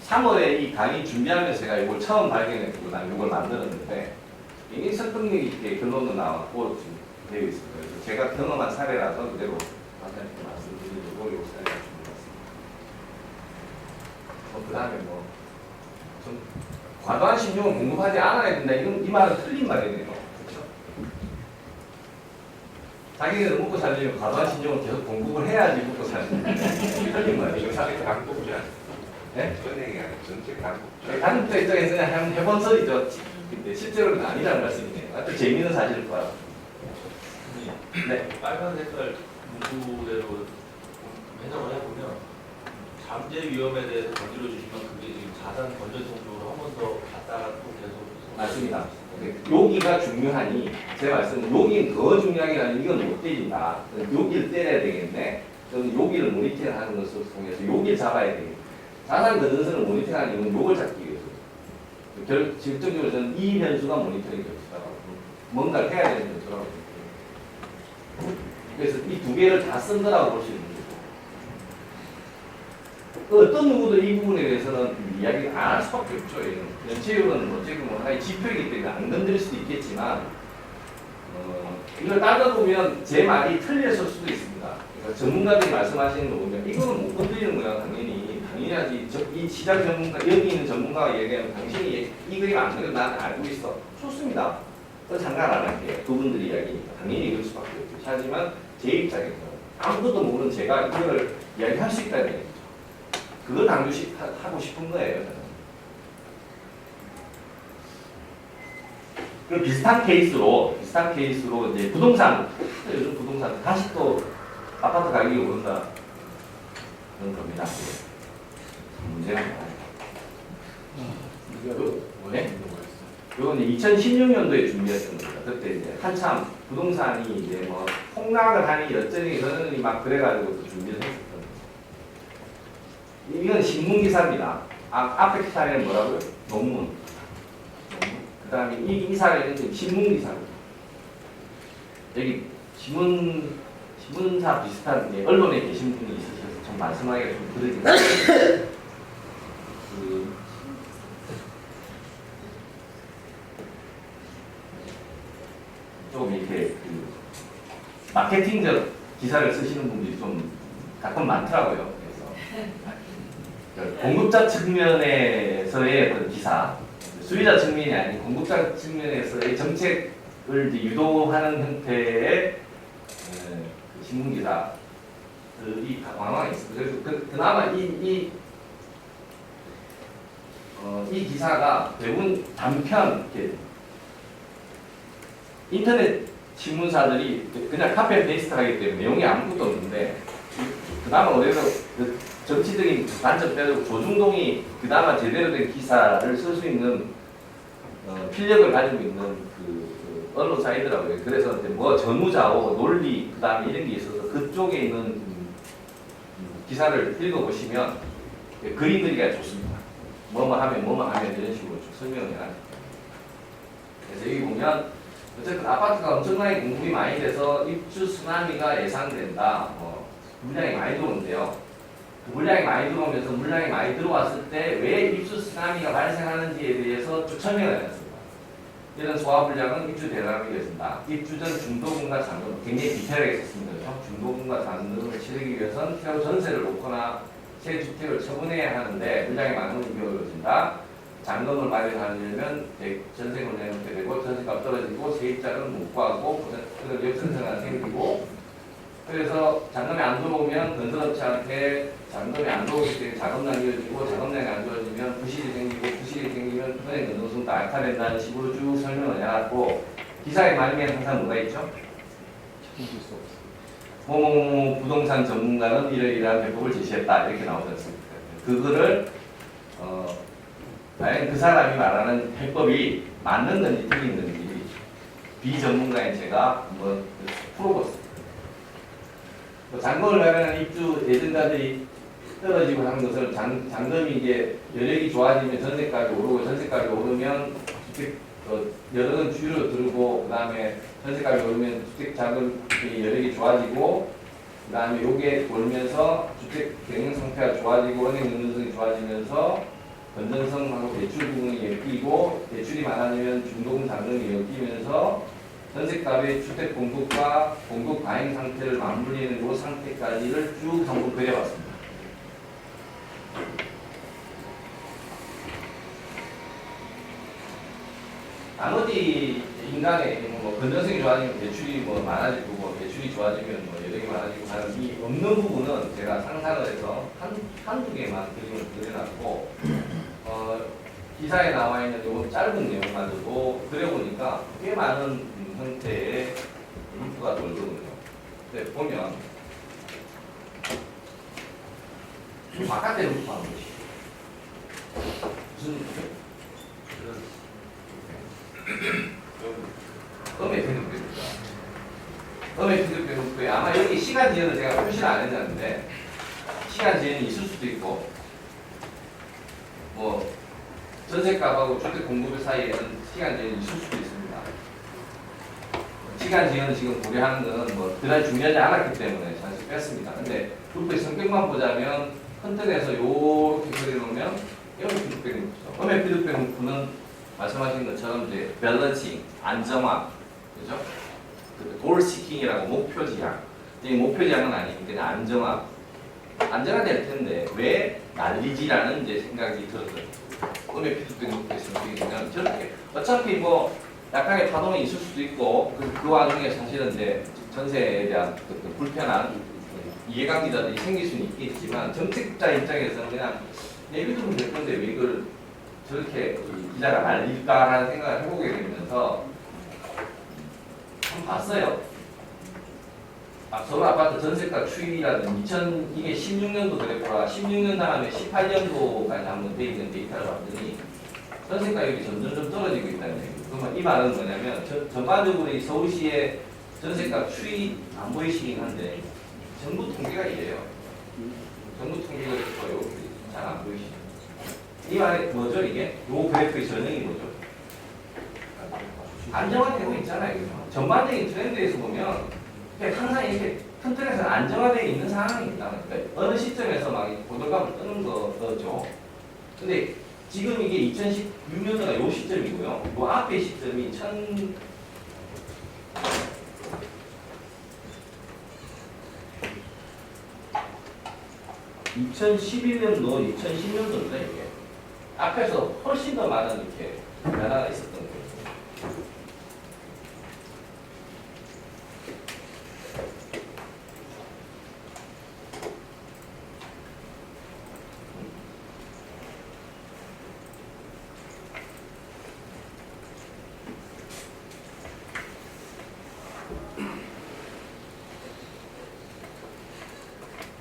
3월에 이 강의 준비하면서 제가 이걸 처음 발견했고 난 이걸 만들었는데 굉장히 설득력 있게 결론도 나왔고 지금 되어 있습니다. 그래서 제가 경험한 사례라서 그대로 박사님께 말씀드리려고 이 사례를 준비했습니다. 그 다음에 뭐 좀 과도한 신용은 공급하지 않아야 된다. 이 말은 틀린 말이네요. 그렇죠? 자기네들 먹고 살려면 과도한 신용을 계속 공급을 해야지 먹고 살는데 틀린 말이에요. 전체 강국자. 네? 은행이 아니라 전체 강국자. 가족자 입장에서 그냥 해본 소리죠. 근데 실제로는 아니라는 말씀이네요. 아주 재미있는 사실일 거야. 네. 빨간 색깔 문구대로 해석을 해보면 잠재 위험에 대해서 건드려 주시면 그게 지금 자산 건전성 쪽으로 한 번 더 갔다가 또 계속 맞습니다. 여기가 중요하니 제 말씀은 여기는 더 중요한 게 아니라 이건 못 때린다. 여기를 때려야 되겠네. 저는 여기를 모니터링하는 것을 통해서 여기를 잡아야 되겠네. 자산 건전성을 모니터링하는 이유는 요걸 잡기 위해서. 실질적으로 저는 이 변수가 모니터링 변수라고 뭔가를 해야 되는 변수라고 그래서 이 두 개를 다 쓴다라고 볼 수 있는 거고 어떤 누구도 이 부분에 대해서는 이야기를 안 할 수밖에 없죠. 연체율은 어쨌든 뭐 하나의 지표이기 때문에 안 건드릴 수도 있겠지만 이걸 따져보면 제 말이 틀렸을 수도 있습니다. 그러니까 전문가들이 말씀하시는 거 보면 이거는 못 건드리는 거야. 당연히 하지. 이 시장 전문가 여기 있는 전문가가 얘기하면 당신이 이 그림 안 그래도 난 알고 있어. 좋습니다. 그건 상관 안 할게요. 그분들이 이야기니까 당연히 이럴 수밖에 없죠. 하지만 제 입장에서 아무것도 모르는 제가 이걸 이야기할 수 있다는 얘기죠. 그걸 강조하고 싶은 거예요. 저는. 그 비슷한 케이스로 이제 부동산, 요즘 부동산 다시 또 아파트 가격이 오른다 그런 겁니다. 문제는 뭐예요? 이건 이제 2016년도에 준비했던 겁니다. 그때 이제 한참 부동산이 이제 뭐 폭락을 하니 여전히 저는 막 그래가지고 또 준비를 했었던 거예요. 이건 신문 기사입니다. 앞에 사례는 뭐라고요? 논문. 그 다음에 이 사례는 지금 신문 기사입니다. 여기 신문사 비슷한 언론에 계신 분이 있으셔서 좀 말씀하기가 좀 그러지만 좀 이렇게 마케팅적 기사를 쓰시는 분들이 좀 가끔 많더라고요. 그래서 공급자 측면에서의 어떤 기사, 수요자 측면이 아닌 공급자 측면에서의 정책을 이제 유도하는 형태의 신문 기사들이 왕왕 있습니다. 그래서 그나마 이 기사가 대부분 단편 이렇게 인터넷 신문사들이 그냥 카피 앤 페이스트 하기 때문에 내용이 아무것도 없는데 그나마 어디서 그 정치적인 관점 빼고 조중동이 그나마 제대로 된 기사를 쓸 수 있는 필력을 가지고 있는 그 언론사이더라고요. 그래서 이제 뭐 전후좌우 논리 그다음에 이런 게 있어서 그쪽에 있는 기사를 읽어보시면 그림 그리기가 좋습니다. 뭐뭐 하면 이런 식으로 쭉 설명을 해요. 그래서 여기 보면 어쨌든 아파트가 엄청나게 공급이 많이 돼서 입주 쓰나미가 예상된다. 물량이 많이 들어오는데요. 그 물량이 많이 들어오면서 물량이 많이 들어왔을 때 왜 입주 쓰나미가 발생하는지에 대해서 쭉 설명을 해놨습니다. 이런 소화 불량은 입주 대란이 되었습니다. 입주 전 중도금과 잔금 굉장히 디테일하게 썼습니다. 중도금과 잔금을 치르기 위해서는 새로 전세를 놓거나 새 주택을 처분해야 하는데 물량이 많으면 이게 어려워진다. 잔금을 마련하려면 전세금을 내놓게 되고 전세값 떨어지고 세입자는 못 구하고 그래서 역전세가 생기고 그래서 잔금이 안 들어오면 건설업체한테 잔금이 안 들어오기 때문에 자금난이 이어지고 자금난이 안 좋아지면 부실이 생기고 부실이 생기면 은행 건전성도 악화된다는 식으로 쭉 설명을 해놨고 기사의 말미에 항상 뭐가 있죠? 부동산 전문가는 이러이러한 대법을 제시했다 이렇게 나오지 않습니까? 그거를 과연 그 사람이 말하는 해법이 맞는 건지 틀린 건지 비전문가인 제가 한번 풀어봤습니다. 잔금을 마련한 입주 예전자들이 떨어지고 하는 것을 잔금이 이제 여력이 좋아지면 전세까지 오르고 전세까지 오르면 주택 여력은 줄어들고 그다음에 전세까지 오르면 주택 자금이 여력이 좋아지고 그다음에 요게 오르면서 주택 경영 상태가 좋아지고 은행 건전성이 좋아지면서 건전성하고 대출 부분이 엮이고 대출이 많아지면 중도금 잔금이 엮이면서 전세값의 주택 공급과 공급 과잉 상태를 맞물리는 요 상태까지를 쭉 한번 그려봤습니다. 나머지 인간의 뭐 건전성이 좋아지면 대출이 뭐 많아지고 뭐 대출이 좋아지면 뭐 여력이 많아지고 하는 이 없는 부분은 제가 상상을 해서 한두 개만 그림을 그려놨고 기사에 나와 있는 요 짧은 내용만으로도 그려보니까 꽤 많은 형태의 루프가 돌거든요. 근데 보면 이 바깥에 루프 하는 것이 무슨 루프죠? 음의 피드백입니다. 음의 피드백은 아마 여기 시간 지연을 제가 표시를 안 했는데 시간 지연이 있을 수도 있고 뭐 전세값하고 주택 공급 사이에는 시간 지연이 있을 수도 있습니다. 시간 지연을 지금 고려하는 것은 뭐 그다지 중요하지 않았기 때문에 잠시 뺐습니다. 근데 루프의 성격만 보자면 큰 틀에서 이렇게 그려놓으면 이런 피드백 루프죠. 음의 피드백 루프는 말씀하신 것처럼 이제 밸런싱, 안정화, 그죠? 골 시킹이라고 목표 지향. 이 목표 지향은 아니고 그냥 안정화. 안정화될 텐데 왜 난리지라는 이제 생각이 들었어요. 음의 피드백 루프의 성격이면 저렇게 어차피 뭐 약간의 파동이 있을 수도 있고 그 와중에 사실은 이제 전세에 대한 그 불편한 이해관계자들이 생길 수는 있겠지만 정책자 입장에서는 그냥 내비두면 될 건데 왜 이걸 저렇게 기자가 날릴까라는 생각을 해보게 되면서 한번 봤어요. 서울 아파트 전세가 추이라든 이게 16년도 그랬구나. 16년 다음에 18년도까지 한번 돼 있는 데이터를 봤더니 전세가격이 점점 떨어지고 있다는 얘기예요. 그러면 이 말은 뭐냐면 전반적으로 이 서울시의 전세가 추이 안 보이시긴 한데 정부 통계가 이래요. 정부 통계가 있어요. 잘 안 보이시죠? 이 말이 뭐죠 이게? 요 그래프의 전형이 뭐죠? 안정화되고 있잖아요. 그죠? 전반적인 트렌드에서 보면 항상 이렇게 큰 틀에서는 안정화되어 있는 상황입니다. 그러니까 어느 시점에서 막 고돌감을 뜨는 거죠. 근데 지금 이게 2016년도가 요 시점이고요. 요 앞에 시점이 2011년도, 2010년도인데 이게 앞에서 훨씬 더 많은 이렇게 변화가 있었던 거예요.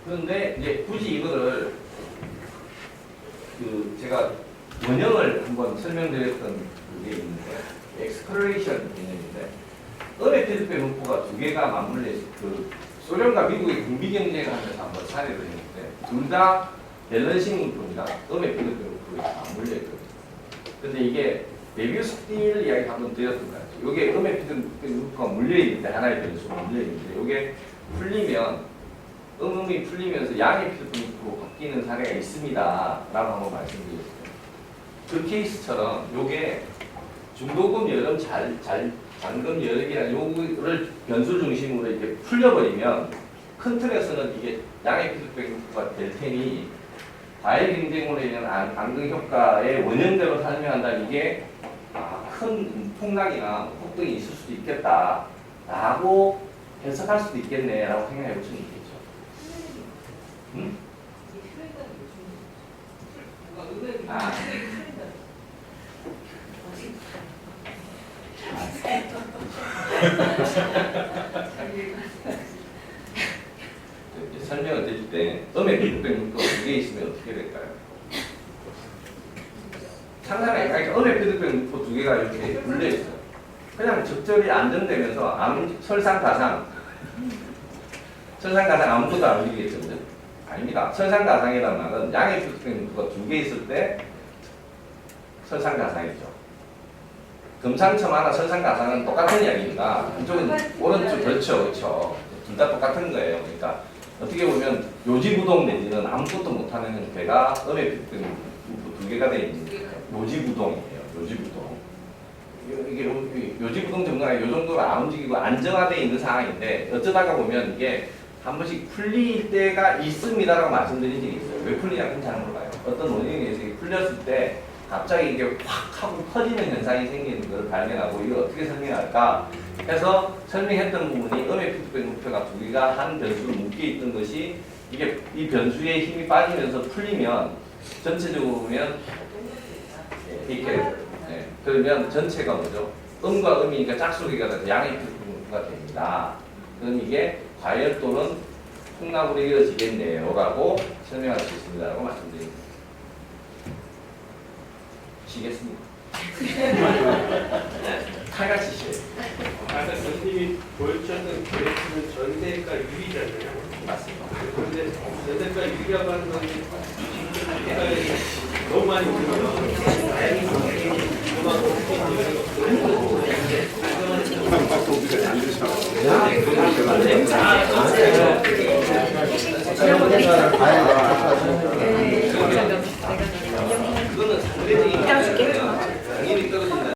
그런데 이제 굳이 이거를 제가 원형을 한번 설명드렸던 게 있는데 엑스플로레이션 개념인데 음의 피드백 문구가 두 개가 맞물려 소련과 미국의 군비 경쟁을 하면서 한번 사례를 했는데 둘 다 밸런싱 문구입니다. 음의 피드백 문구가 맞물려 있거든요. 근데 이게 레뷰 스틸 이야기 한번 드렸던 것 같아요. 이게 음의 피드백 문구가 물려 있는데 하나의 변수가 물려 있는데 이게 풀리면 음이 풀리면서 양의 피드백으로 바뀌는 사례가 있습니다. 라고 한번 말씀드렸어요. 그 케이스처럼 요게 중도금 여름 잔금 여력이라는 요거를 변수 중심으로 이렇게 풀려버리면 큰 틀에서는 이게 양의 피드백이 될 테니 과일 경쟁으로 인한 안정 효과의 원형대로 설명한다면 이게 큰 폭락이나 폭등이 있을 수도 있겠다라고 해석할 수도 있겠네라고 생각해 보시면 되겠죠. 응? 아. 설명을 드릴 때 음의 피드백 루트가 2개 있으면 어떻게 될까요? 상상해. 그러니까 음의 피드백 루트 2개가 이렇게 불려 있어요. 그냥 적절히 안정되면서 설상가상 아무것도 안 움직이겠죠. 그죠? 아닙니다. 설상가상이라는 말은 양의 피드백 루트가 2개 있을 때 설상가상이죠. 금상첨화나 설상가상은 똑같은 이야기입니다. 이쪽은 오른쪽 그렇죠. 둘 다 똑같은 거예요. 그러니까 어떻게 보면 요지부동 내지는 아무것도 못하는 형태가 음의 피드백 루트 2개가 되어 있는 요지부동이에요. 요지부동. 이게 요지부동 정도가 이 정도로 안 움직이고 안정화되어 있는 상황인데 어쩌다가 보면 이게 한 번씩 풀릴 때가 있습니다라고 말씀드린 적이 있어요. 왜 풀리냐는 잘 몰라요. 어떤 원인에 의해서 풀렸을 때 갑자기 이게 확 하고 퍼지는 현상이 생기는 걸 발견하고 이걸 어떻게 설명할까 해서 설명했던 부분이 음의 피드백 루트가 2개가 한 변수로 묶여있던 것이 이게 이 변수의 힘이 빠지면서 풀리면 전체적으로 보면 이렇게 네. 그러면 전체가 뭐죠? 음과 음이니까 짝수기가 돼서 양의 피드백 루트가 됩니다. 그럼 이게 과열 또는 폭락으로 이어지겠네요 라고 설명할 수 있습니다 라고 말씀드립니다. 시겠습니다. 칼같이 시겠습니다. 아까 선생님이 보여주셨던 그래프는 전세가 유리잖아요. 맞습니다. 그런데 전세가 유리라고 하는 건 지금 너무 많이 들어요. 그거는 상대적인